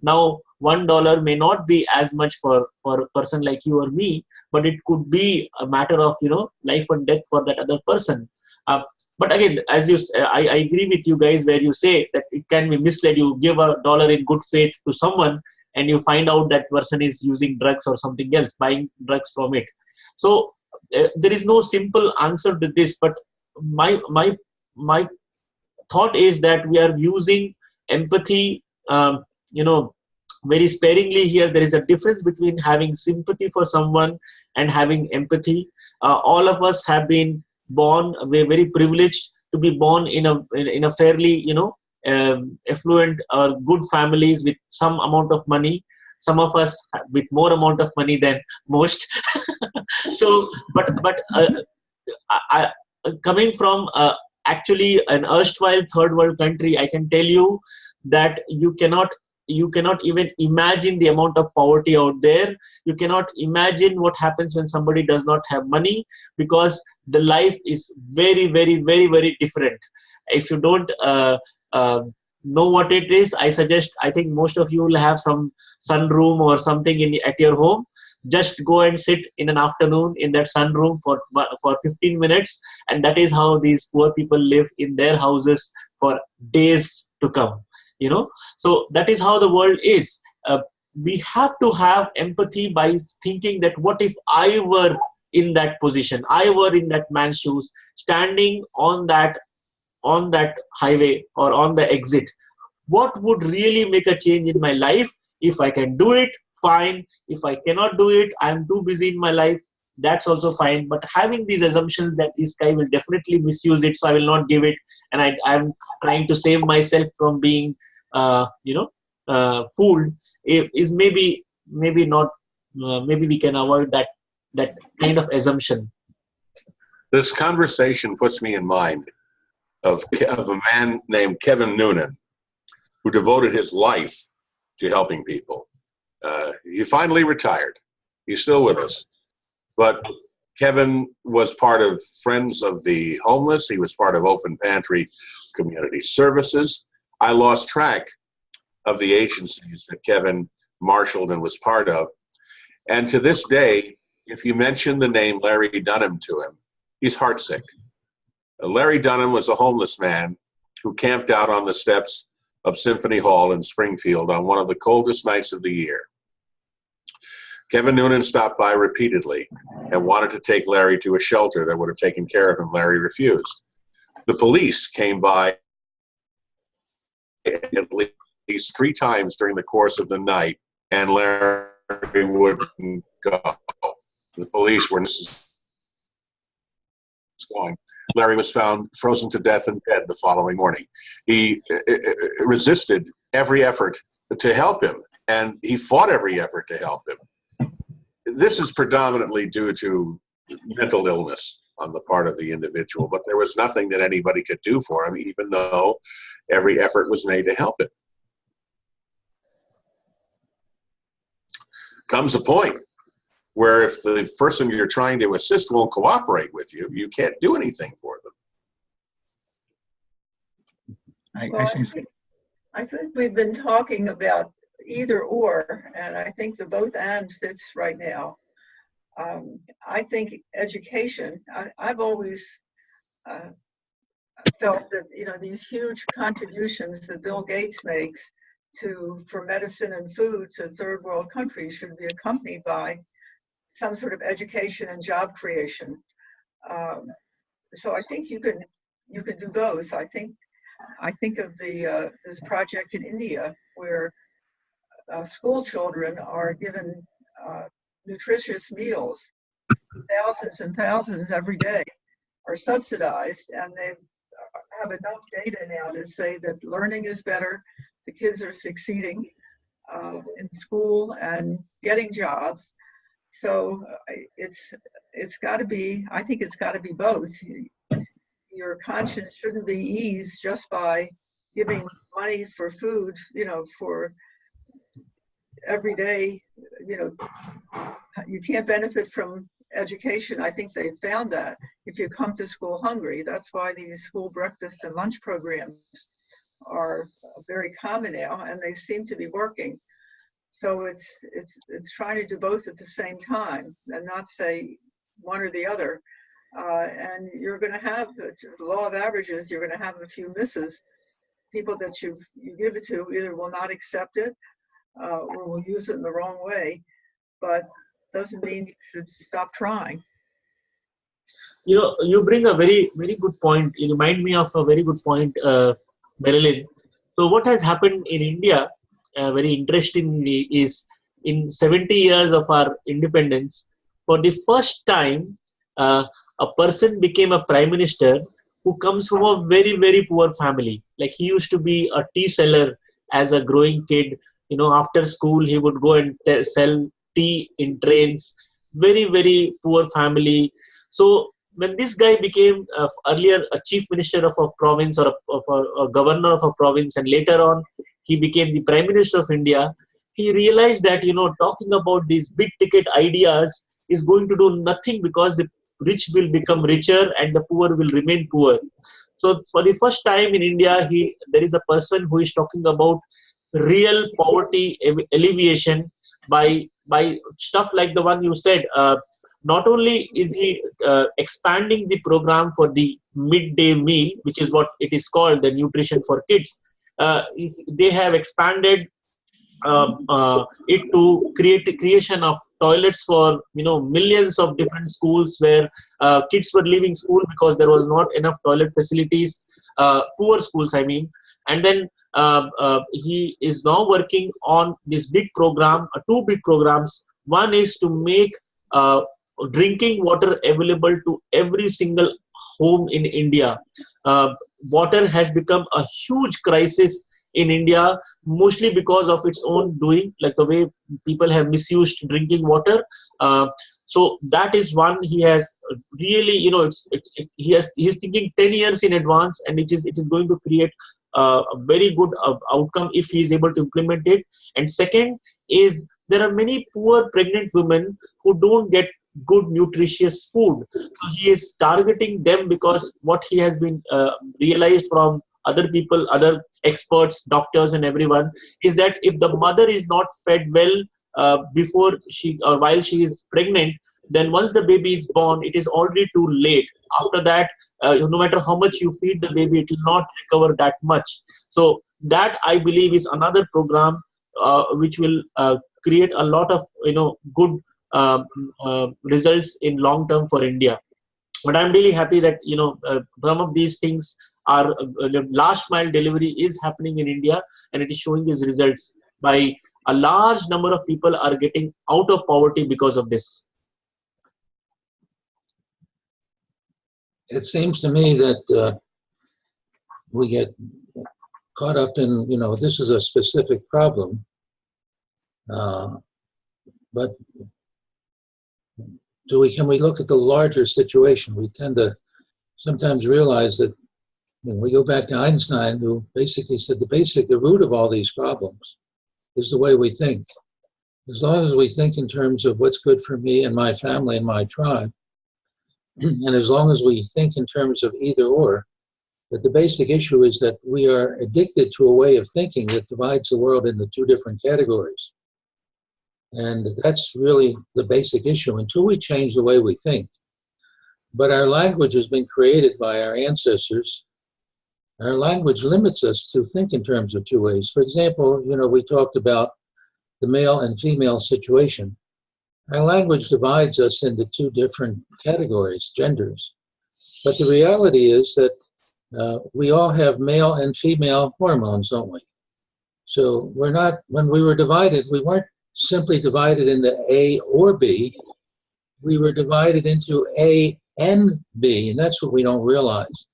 S8: Now $1 may not be as much for a person like you or me, but it could be a matter of life and death for that other person. But again, as I agree with you guys where you say that it can be misled. You give $1 in good faith to someone, and you find out that person is using drugs or something else, buying drugs from it. So there is no simple answer to this. But my thought is that we are using empathy, very sparingly here. There is a difference between having sympathy for someone and having empathy. All of us have been born, we're very privileged to be born in a fairly affluent or good families with some amount of money. Some of us with more amount of money than most. So but I, coming from actually an erstwhile third world country, I can tell you that you cannot even imagine the amount of poverty out there. You cannot imagine what happens when somebody does not have money, because the life is very, very, very, very different. If you don't know what it is, I think most of you will have some sunroom or something at your home. Just go and sit in an afternoon in that sunroom for 15 minutes, and that is how these poor people live in their houses for days to come. So that is how the world is. we have to have empathy by thinking that what if I were in that position, I were in that man's shoes, standing on that highway or on the exit. What would really make a change in my life? If I can do it, fine. If I cannot do it, I'm too busy in my life, that's also fine. But having these assumptions that this guy will definitely misuse it, so I will not give it, and I'm trying to save myself from being fooled, is maybe not, maybe we can avoid that kind of assumption.
S2: This conversation puts me in mind of a man named Kevin Noonan, who devoted his life to helping people. He finally retired. He's still with us. But Kevin was part of Friends of the Homeless. He was part of Open Pantry Community Services. I lost track of the agencies that Kevin marshaled and was part of. And to this day, if you mention the name Larry Dunham to him, he's heartsick. Larry Dunham was a homeless man who camped out on the steps of Symphony Hall in Springfield on one of the coldest nights of the year. Kevin Noonan stopped by repeatedly and wanted to take Larry to a shelter that would have taken care of him. Larry refused. The police came by at least 3 times during the course of the night, and Larry wouldn't go. The police were going. Larry was found frozen to death in bed the following morning. He resisted every effort to help him, and he fought every effort to help him. This is predominantly due to mental illness on the part of the individual, but there was nothing that anybody could do for him, even though every effort was made to help him. Comes a point where if the person you're trying to assist won't cooperate with you, you can't do anything for them.
S5: I think we've been talking about either or, and I think the both and fits right now. I think education, I've always felt that, these huge contributions that Bill Gates makes for medicine and food to third world countries should be accompanied by some sort of education and job creation. So I think you can do both. I think of this project in India where school children are given nutritious meals, thousands and thousands every day, are subsidized, and they have enough data now to say that learning is better, the kids are succeeding in school and getting jobs. So it's got to be, I think it's got to be both. Your conscience shouldn't be eased just by giving money for food, for every day. You can't benefit from education. I think they found that if you come to school hungry. That's why these school breakfast and lunch programs are very common now, and they seem to be working. So it's trying to do both at the same time and not say one or the other. And you're going to have the law of averages. You're going to have a few misses. People that you give it to either will not accept it or will use it in the wrong way, but doesn't mean you should stop trying.
S8: You bring a very, very good point. You remind me of a very good point, Marilyn. So what has happened in India, very interestingly, is in 70 years of our independence, for the first time, a person became a prime minister who comes from a very, very poor family. Like, he used to be a tea seller as a growing kid. After school, he would go and sell tea in trains. Very, very poor family. So when this guy became earlier a chief minister of a province or a governor of a province, and later on he became the prime minister of India, he realized that, talking about these big ticket ideas is going to do nothing, because the rich will become richer and the poor will remain poor. So for the first time in India, there is a person who is talking about real poverty alleviation by stuff like the one you said. Not only is he expanding the program for the midday meal, which is what it is called, the nutrition for kids, they have expanded it to create the creation of toilets for millions of different schools where kids were leaving school because there was not enough toilet facilities, poor schools I mean. And then he is now working on this big program, two big programs. One is to make drinking water available to every single home in India. Water has become a huge crisis in India, mostly because of its own doing, like the way people have misused drinking water. So that is one. He has really, he's thinking 10 years in advance, and it is going to create a very good outcome if he is able to implement it. And second is, there are many poor pregnant women who don't get good nutritious food. So he is targeting them, because what he has been realized from other people, other experts, doctors and everyone, is that if the mother is not fed well before she or while she is pregnant, then once the baby is born, it is already too late. After that, no matter how much you feed the baby, it will not recover that much. So that, I believe, is another program which will create a lot of good results in long term for India. But I'm really happy that some of these things are last mile delivery is happening in India, and it is showing these results by a large number of people are getting out of poverty because of this.
S1: It seems to me that we get caught up in, this is a specific problem, but can we look at the larger situation? We tend to sometimes realize that we go back to Einstein, who basically said the root of all these problems is the way we think. As long as we think in terms of what's good for me and my family and my tribe, and as long as we think in terms of either or, but the basic issue is that we are addicted to a way of thinking that divides the world into two different categories. And that's really the basic issue until we change the way we think. But our language has been created by our ancestors. Our language limits us to think in terms of two ways. For example, we talked about the male and female situation. Our language divides us into two different categories, genders. But the reality is that we all have male and female hormones, don't we? So when we were divided, we weren't simply divided into A or B. We were divided into A and B, and that's what we don't realize.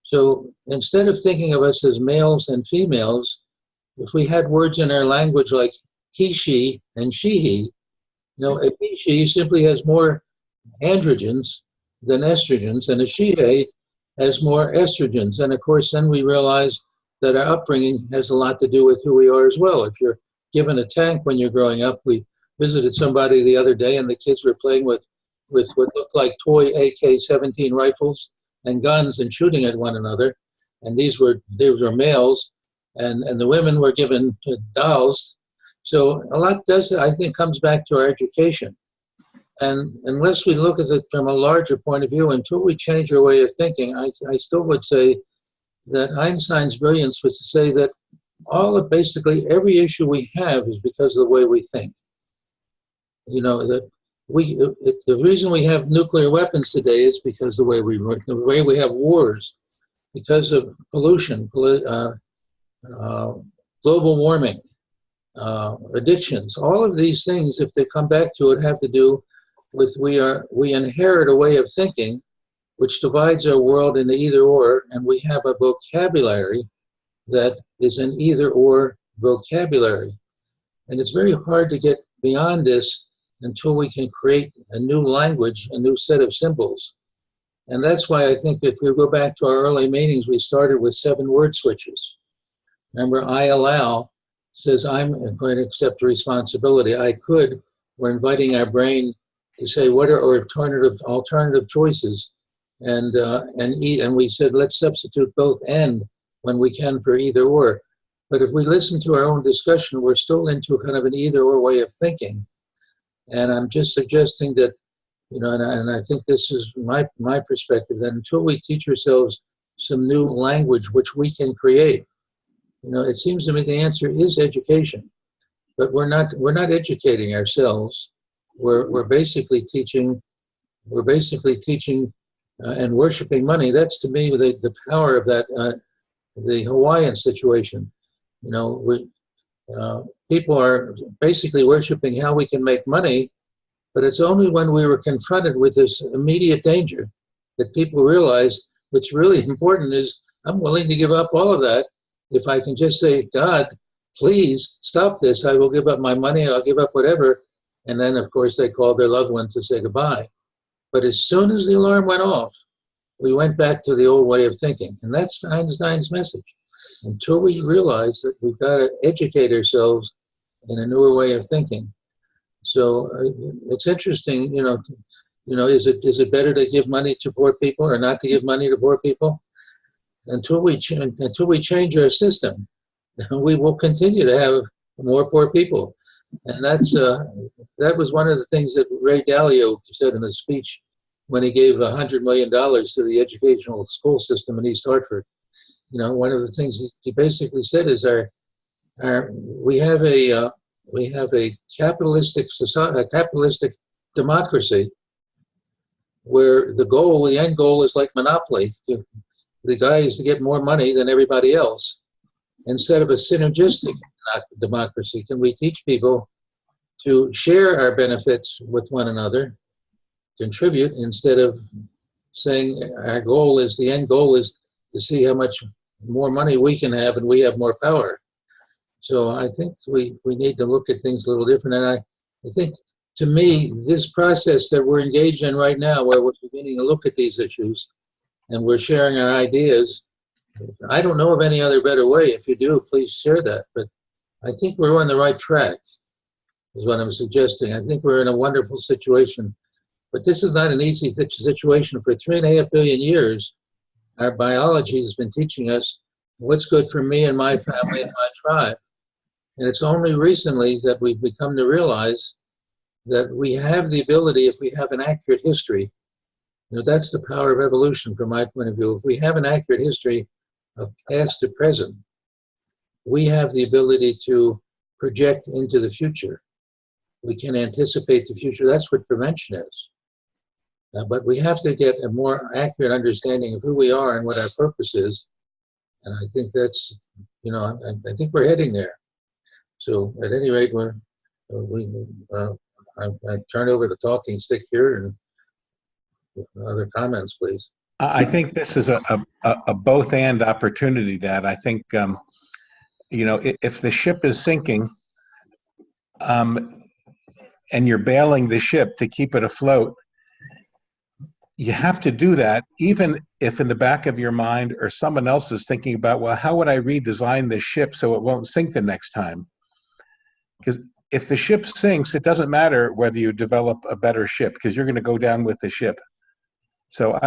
S1: So instead of thinking of us as males and females, if we had words in our language like he, she, and she, he, a he, she simply has more androgens than estrogens, and a she, he has more estrogens. And of course, then we realize that our upbringing has a lot to do with who we are as well. If you're given a tank when you're growing up, we visited somebody the other day, and the kids were playing with what looked like toy AK-17 rifles and guns and shooting at one another. And these were males, and the women were given dolls. So a lot does, I think, comes back to our education. And unless we look at it from a larger point of view, until we change our way of thinking, I still would say that Einstein's brilliance was to say that basically every issue we have is because of the way we think. That the reason we have nuclear weapons today is because the way we have wars, because of pollution, global warming, addictions. All of these things, if they come back to it, have to do with we inherit a way of thinking which divides our world into either or, and we have a vocabulary that is an either or vocabulary. And it's very hard to get beyond this until we can create a new language, a new set of symbols. And that's why I think if we go back to our early meetings, we started with 7 word switches. Remember, I allow says I'm going to accept responsibility. I could. We're inviting our brain to say what are alternative choices, and we said let's substitute both and when we can for either or. But if we listen to our own discussion, we're still into kind of an either or way of thinking. And I'm just suggesting that, and I think this is my perspective, that until we teach ourselves some new language which we can create, it seems to me the answer is education. but we're not educating ourselves. We're basically teaching and worshiping money. That's to me the power of that the Hawaiian situation. You know, people are basically worshiping how we can make money, but it's only when we were confronted with this immediate danger that people realized what's really important is I'm willing to give up all of that if I can just say, God, please stop this. I will give up my money. I'll give up whatever. And then, of course, they called their loved ones to say goodbye. But as soon as the alarm went off, we went back to the old way of thinking. And that's Einstein's message. Until we realize that we've got to educate ourselves in a newer way of thinking. So it's interesting, is it better to give money to poor people or not to give money to poor people? Until we change our system, we will continue to have more poor people. And that was one of the things that Ray Dalio said in a speech when he gave $100 million to the educational school system in East Hartford. You know, one of the things he basically said is we have a capitalistic society, a capitalistic democracy, where the end goal is like monopoly. The guy is to get more money than everybody else. Instead of a synergistic democracy, can we teach people to share our benefits with one another, contribute, instead of saying the end goal is to see how much more money we can have and we have more power. So I think we need to look at things a little different. And I think, to me, this process that we're engaged in right now, where we're beginning to look at these issues and we're sharing our ideas, I don't know of any other better way. If you do, please share that. But I think we're on the right track, is what I'm suggesting. I think we're in a wonderful situation. But this is not an easy situation. For 3.5 billion years, our biology has been teaching us what's good for me and my family and my tribe. And it's only recently that we've become to realize that we have the ability, if we have an accurate history, that's the power of evolution from my point of view. If we have an accurate history of past to present, we have the ability to project into the future. We can anticipate the future. That's what prevention is. But we have to get a more accurate understanding of who we are and what our purpose is. And I think that's, I think we're heading there. So at any rate, I turn over the talking stick here, and other comments, please.
S3: I think this is a both-and opportunity, Dad. I think, if the ship is sinking and you're bailing the ship to keep it afloat, you have to do that, even if in the back of your mind or someone else is thinking about, well, how would I redesign this ship so it won't sink the next time? Because if the ship sinks, it doesn't matter whether you develop a better ship, because you're going to go down with the ship. So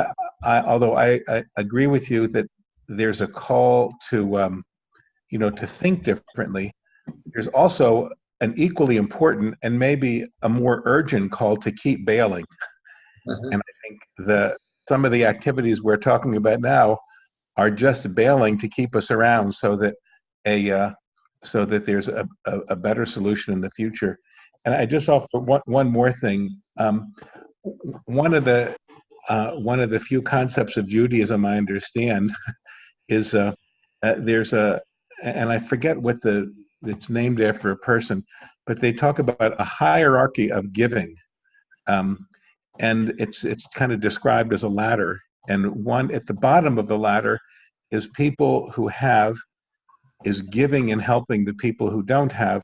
S3: although I agree with you that there's a call to, to think differently, there's also an equally important and maybe a more urgent call to keep bailing. And I think some of the activities we're talking about now are just bailing to keep us around, so that there's a better solution in the future. And I just offer one more thing. One of the few concepts of Judaism I understand is there's and I forget what it's named after a person, but they talk about a hierarchy of giving. And it's kind of described as a ladder. And one at the bottom of the ladder is people who is giving and helping the people who don't have,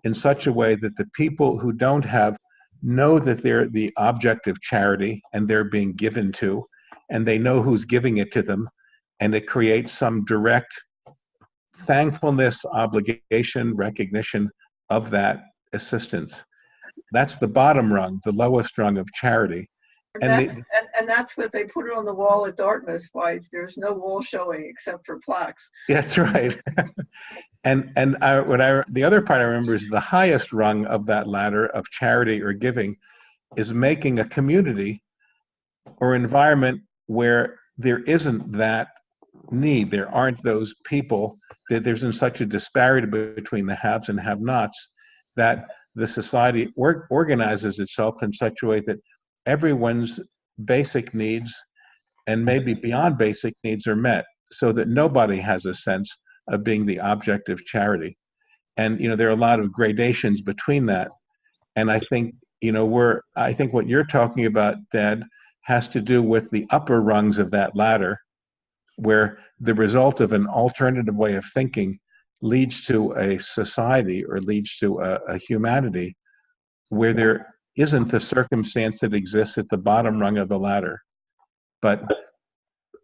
S3: in such a way that the people who don't have know that they're the object of charity and they're being given to, and they know who's giving it to them, and it creates some direct thankfulness, obligation, recognition of that assistance. That's the bottom rung, the lowest rung of charity.
S5: And that's what they put it on the wall at Dartmouth. Why there's no wall showing except for plaques.
S3: That's right. And the other part I remember is the highest rung of that ladder of charity or giving is making a community or environment where there isn't that need. There aren't those people, that there isn't such a disparity between the haves and have-nots, that the society organizes itself in such a way that everyone's basic needs and maybe beyond basic needs are met, so that nobody has a sense of being the object of charity. And there are a lot of gradations between that. And I think I think what you're talking about, Dad, has to do with the upper rungs of that ladder, where the result of an alternative way of thinking leads to a society or leads to a humanity where there isn't the circumstance that exists at the bottom rung of the ladder. But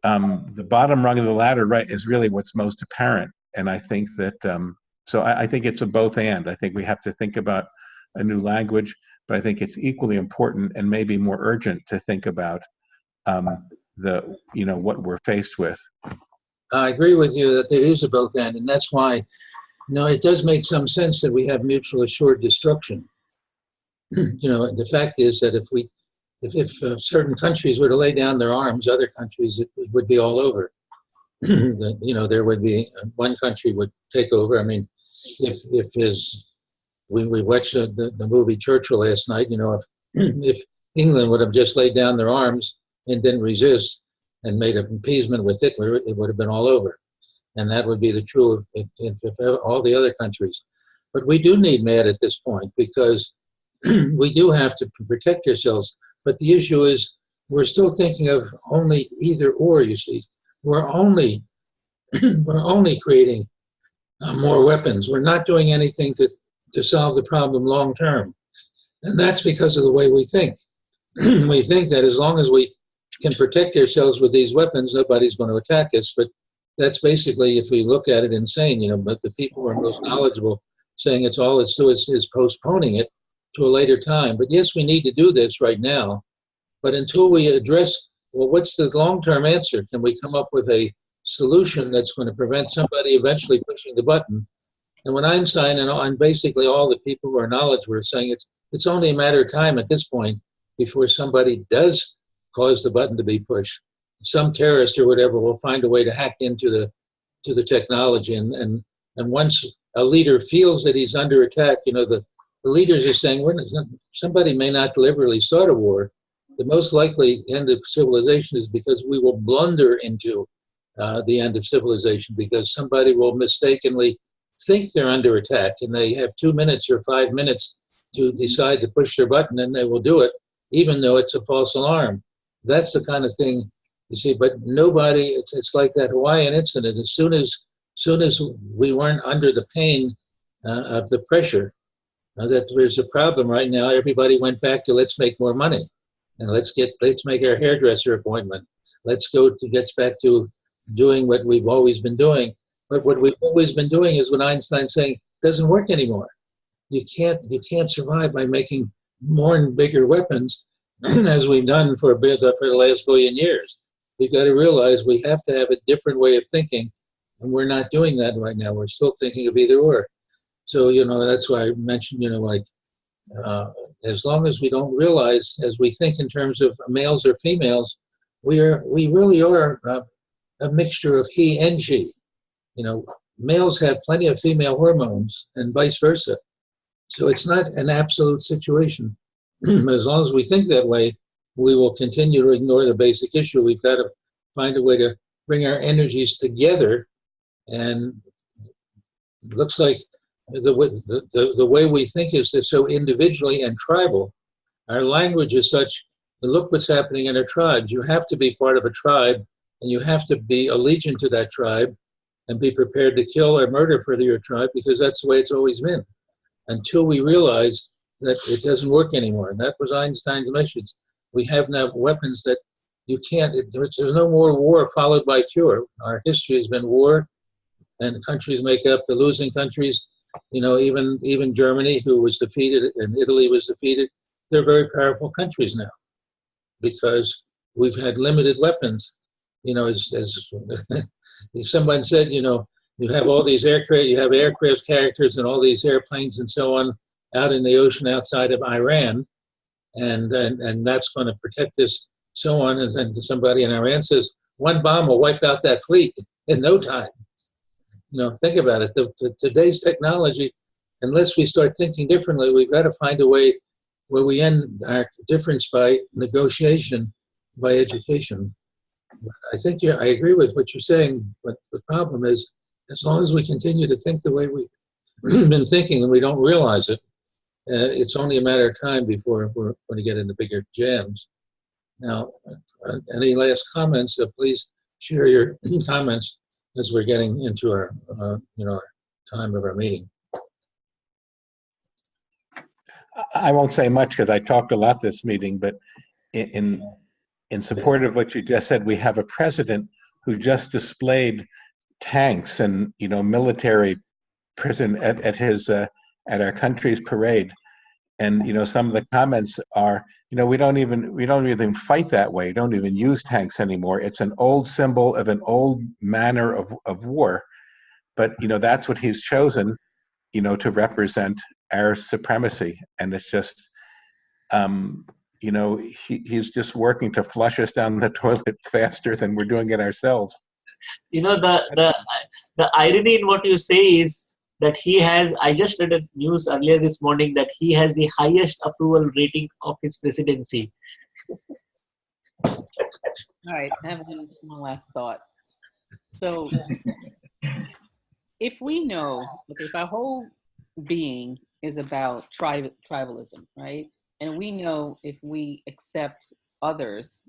S3: the bottom rung of the ladder, right, is really what's most apparent. And I think that, I think it's a both and. I think we have to think about a new language, but I think it's equally important and maybe more urgent to think about what we're faced with.
S1: I agree with you that there is a both and that's why, it does make some sense that we have mutual assured destruction. The fact is that if certain countries were to lay down their arms, other countries, it would be all over. There would be one country would take over. I mean, we watched the movie Churchill last night. If England would have just laid down their arms and didn't resist and made an appeasement with Hitler, it would have been all over. And that would be the true if all the other countries. But we do need MAD at this point because we do have to protect ourselves. But the issue is we're still thinking of only either or, you see. We're only creating more weapons. We're not doing anything to solve the problem long term. And that's because of the way we think. We think that as long as we can protect ourselves with these weapons, nobody's going to attack us. But that's basically, if we look at it, insane. But the people who are most knowledgeable saying it's all it's doing is postponing it to a later time. But yes, we need to do this right now. But until we address, well, what's the long-term answer? Can we come up with a solution that's going to prevent somebody eventually pushing the button? And when Einstein and basically all the people who are knowledge were saying it's only a matter of time at this point before somebody does cause the button to be pushed. Some terrorist or whatever will find a way to hack into the technology. And once a leader feels that he's under attack, the leaders are saying, somebody may not deliberately start a war. The most likely end of civilization is because we will blunder into the end of civilization because somebody will mistakenly think they're under attack and they have 2 minutes or 5 minutes to decide to push their button and they will do it, even though it's a false alarm. That's the kind of thing you see, but nobody, it's like that Hawaiian incident. As soon as we weren't under the pain of the pressure, that there's a problem right now, everybody went back to let's make more money. And let's make our hairdresser appointment. Let's get back to doing what we've always been doing. But what we've always been doing is what Einstein's saying doesn't work anymore. You can't survive by making more and bigger weapons as we've done for the last billion years. We've got to realize we have to have a different way of thinking, and we're not doing that right now. We're still thinking of either or. So that's why I mentioned as long as we don't realize, as we think in terms of males or females, we really are a mixture of he and she. Males have plenty of female hormones and vice versa. So it's not an absolute situation. But as long as we think that way, we will continue to ignore the basic issue. We've got to find a way to bring our energies together. And it looks like the way we think is so individually and tribal. Our language is such, look what's happening in our tribes. You have to be part of a tribe, and you have to be allegiant to that tribe and be prepared to kill or murder for your tribe, because that's the way it's always been. Until we realize that it doesn't work anymore. And that was Einstein's message. We have now weapons that you can't, there's no more war followed by cure. Our history has been war, and countries make up the losing countries. Even Germany, who was defeated, and Italy was defeated, they're very powerful countries now because we've had limited weapons. As someone said, you have all these aircraft, you have aircraft characters and all these airplanes and so on out in the ocean outside of Iran, and that's going to protect us, so on. And then somebody in Iran says, one bomb will wipe out that fleet in no time. Think about it. Today's technology unless we start thinking differently, we've got to find a way where we end our difference by negotiation, by education. I think I agree with what you're saying, but the problem is, as long as we continue to think the way we've been thinking and we don't realize it, it's only a matter of time before we're going to get into bigger jams. Now, any last comments? Please share your comments as we're getting into our, our time of our meeting.
S3: I won't say much because I talked a lot this meeting, but in support of what you just said, we have a president who just displayed tanks and military prison at our country's parade, and some of the comments are we don't even fight that way. We don't even use tanks anymore. It's an old symbol of an old manner of war, but that's what he's chosen to represent our supremacy, and it's just he's just working to flush us down the toilet faster than we're doing it ourselves.
S8: The irony in what you say is that he has, I just read a news earlier this morning that he has the highest approval rating of his presidency.
S7: All right, I have one last thought. So if we know, if our whole being is about tribalism, right? And we know if we accept others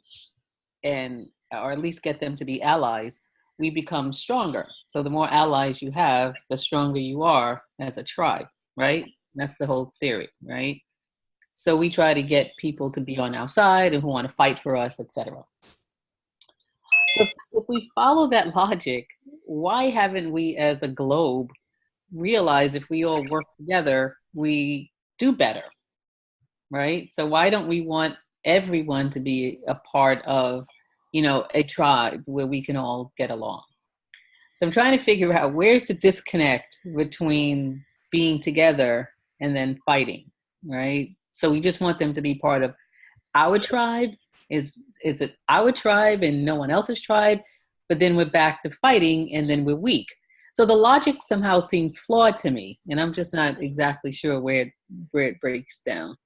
S7: or at least get them to be allies, we become stronger. So the more allies you have, the stronger you are as a tribe, right? That's the whole theory, right? So we try to get people to be on our side and who want to fight for us, etc. So if we follow that logic, why haven't we as a globe realized if we all work together, we do better, right? So why don't we want everyone to be a part of a tribe where we can all get along? So I'm trying to figure out where's the disconnect between being together and then fighting, right? So we just want them to be part of our tribe. Is it our tribe and no one else's tribe? But then we're back to fighting and then we're weak. So the logic somehow seems flawed to me, and I'm just not exactly sure where it breaks down.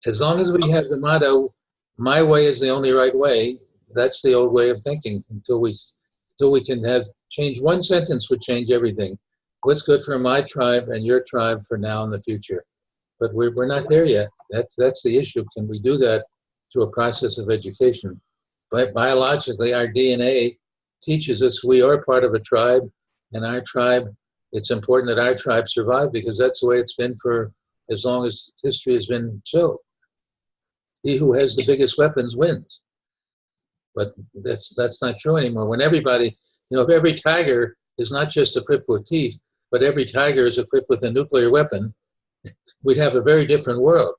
S1: As long as we have the motto, "My way is the only right way," that's the old way of thinking. Until we can have change, one sentence would change everything. What's good for my tribe and your tribe for now and the future? But we're not there yet. That's the issue. Can we do that through a process of education? Biologically, our DNA teaches us we are part of a tribe, and our tribe, it's important that our tribe survive because that's the way it's been for as long as history has been shown. He who has the biggest weapons wins. But that's not true anymore. When everybody, if every tiger is not just equipped with teeth, but every tiger is equipped with a nuclear weapon, we'd have a very different world.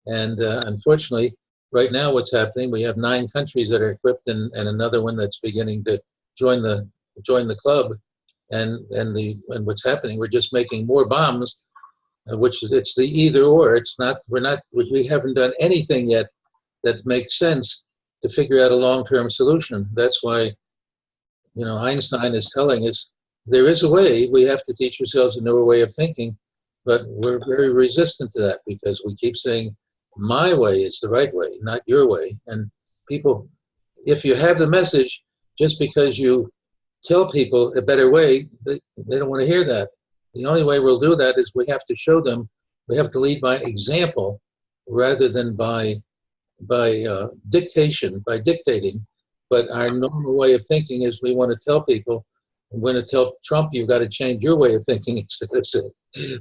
S1: And unfortunately, right now what's happening, we have 9 countries that are equipped and another one that's beginning to join the club. And what's happening, we're just making more bombs, which it's the either or. We haven't done anything yet that makes sense to figure out a long-term solution. That's why, Einstein is telling us there is a way. We have to teach ourselves a newer way of thinking, but we're very resistant to that because we keep saying, my way is the right way, not your way. And people, if you have the message, just because you tell people a better way, they don't want to hear that. The only way we'll do that is we have to show them, we have to lead by example rather than by dictation, by dictating. But our normal way of thinking is we want to tell people, we want to tell Trump, you've got to change your way of thinking instead of saying,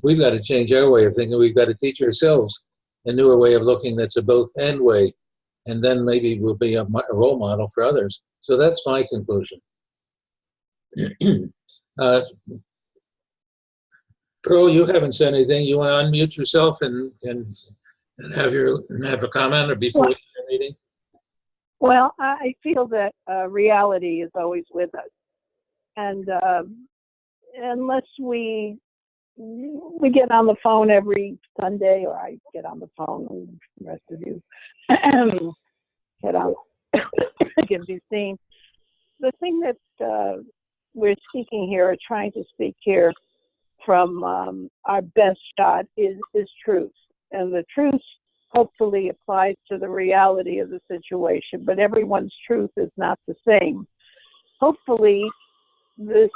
S1: we've got to change our way of thinking. We've got to teach ourselves a newer way of looking that's a both and way. And then maybe we'll be a role model for others. So that's my conclusion. Pearl, you haven't said anything. You want to unmute yourself and have a comment or before we start the meeting?
S9: Well, I feel that reality is always with us, and unless we get on the phone every Sunday, or I get on the phone, and the rest of you get on, can be seen. The thing that we're speaking here, or trying to speak here, from our best shot is truth. And the truth hopefully applies to the reality of the situation, but everyone's truth is not the same. Hopefully, this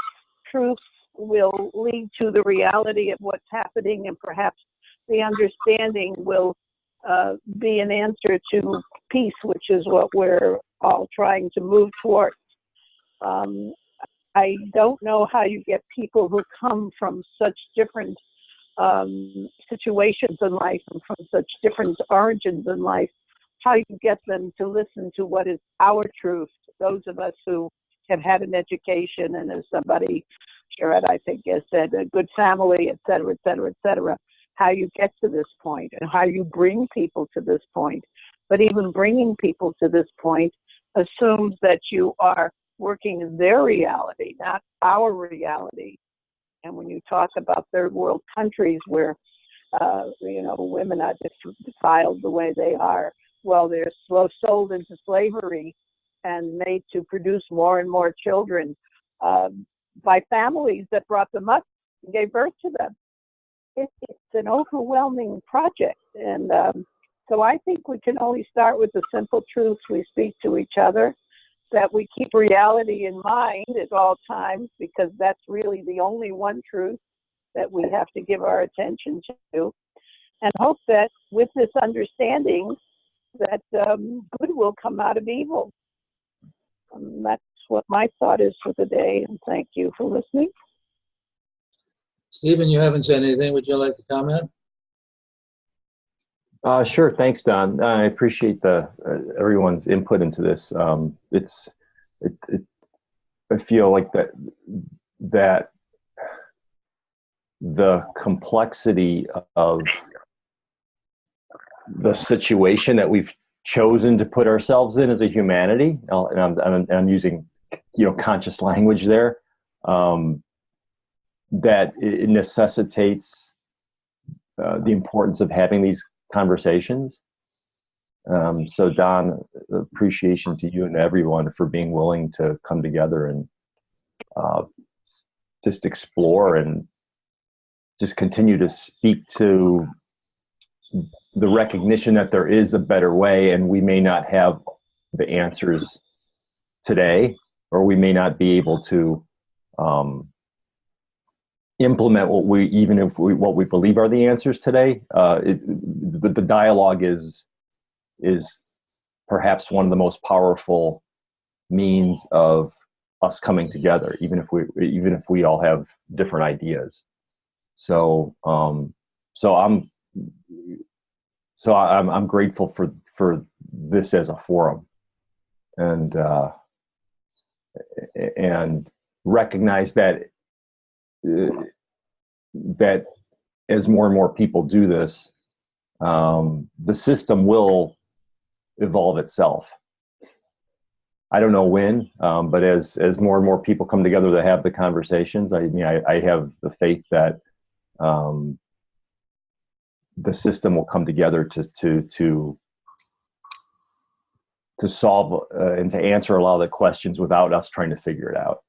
S9: truth will lead to the reality of what's happening, and perhaps the understanding will be an answer to peace, which is what we're all trying to move towards. I don't know how you get people who come from such different situations in life and from such different origins in life, how you get them to listen to what is our truth, those of us who have had an education, and as somebody, Sherrod, I think, has said, a good family, et cetera, et cetera, et cetera, how you get to this point and how you bring people to this point. But even bringing people to this point assumes that you are working in their reality, not our reality. And when you talk about third world countries where, women are defiled the way they are, well, they're sold into slavery and made to produce more and more children by families that brought them up and gave birth to them. It's an overwhelming project. And so I think we can only start with the simple truths we speak to each other, that we keep reality in mind at all times, because that's really the only one truth that we have to give our attention to, and hope that with this understanding that good will come out of evil. That's what my thought is for the day, and thank you for listening.
S1: Stephen, you haven't said anything. Would you like to comment?
S10: Sure. Thanks, Don. I appreciate everyone's input into this. I feel like that the complexity of the situation that we've chosen to put ourselves in as a humanity, and I'm using conscious language there, that it necessitates the importance of having these conversations. So Don, appreciation to you and everyone for being willing to come together and just explore and just continue to speak to the recognition that there is a better way, and we may not have the answers today, or we may not be able to implement what we believe are the answers today. The dialogue is perhaps one of the most powerful means of us coming together, even if we all have different ideas. So I'm grateful for this as a forum, and recognize that as more and more people do this, the system will evolve itself. I don't know when, but as more and more people come together to have the conversations, I have the faith that the system will come together to solve and to answer a lot of the questions without us trying to figure it out.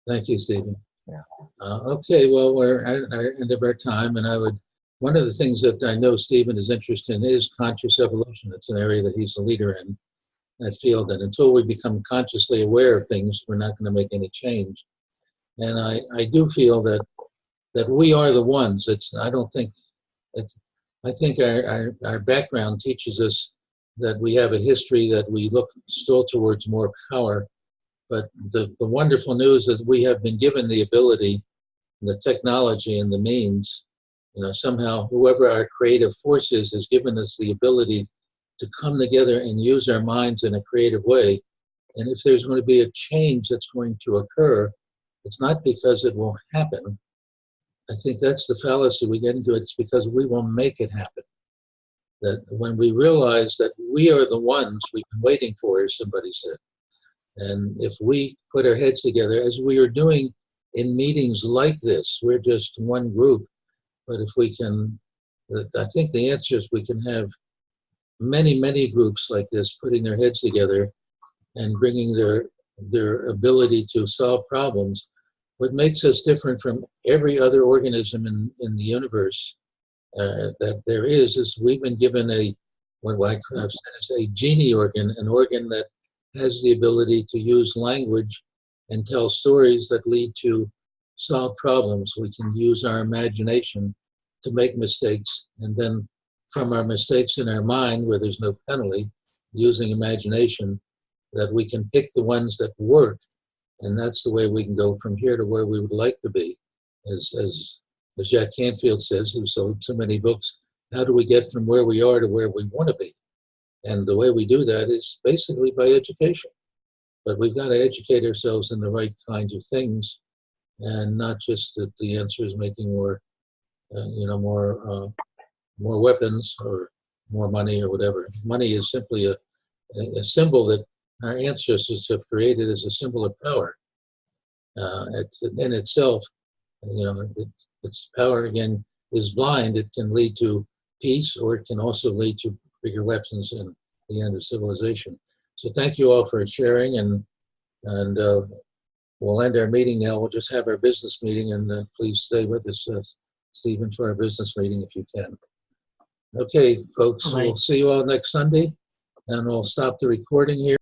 S1: Thank you, Stephen.
S10: Yeah.
S1: Okay, well, we're at our end of our time, and one of the things that I know Stephen is interested in is conscious evolution. It's an area that he's a leader in, that field, and until we become consciously aware of things, we're not going to make any change. And I do feel that we are the ones. I think our background teaches us that we have a history that we look still towards more power. But the wonderful news is that we have been given the ability, the technology, and the means. Somehow, whoever our creative force is has given us the ability to come together and use our minds in a creative way. And if there's going to be a change that's going to occur, it's not because it will happen. I think that's the fallacy we get into. It's because we will make it happen. That when we realize that we are the ones we've been waiting for, as somebody said, and if we put our heads together, as we are doing in meetings like this, we're just one group, but if we can, I think the answer is we can have many, many groups like this putting their heads together and bringing their ability to solve problems. what makes us different from every other organism in the universe that there is we've been given what I've said is a genie organ, an organ that has the ability to use language and tell stories that lead to solve problems. We can use our imagination to make mistakes, and then from our mistakes in our mind, where there's no penalty, using imagination, that we can pick the ones that work, and that's the way we can go from here to where we would like to be. As Jack Canfield says, who sold so many books, how do we get from where we are to where we want to be? And the way we do that is basically by education. But we've got to educate ourselves in the right kinds of things, and not just that the answer is making more weapons or more money or whatever. Money is simply a symbol that our ancestors have created as a symbol of power. In itself, its power again is blind. It can lead to peace, or it can also lead to bigger weapons and the end of civilization. So thank you all for sharing, and we'll end our meeting now. We'll just have our business meeting, and please stay with us, Stephen, for our business meeting if you can. Okay, folks,
S8: All right.
S1: we'll see you all next Sunday, and we'll stop the recording here.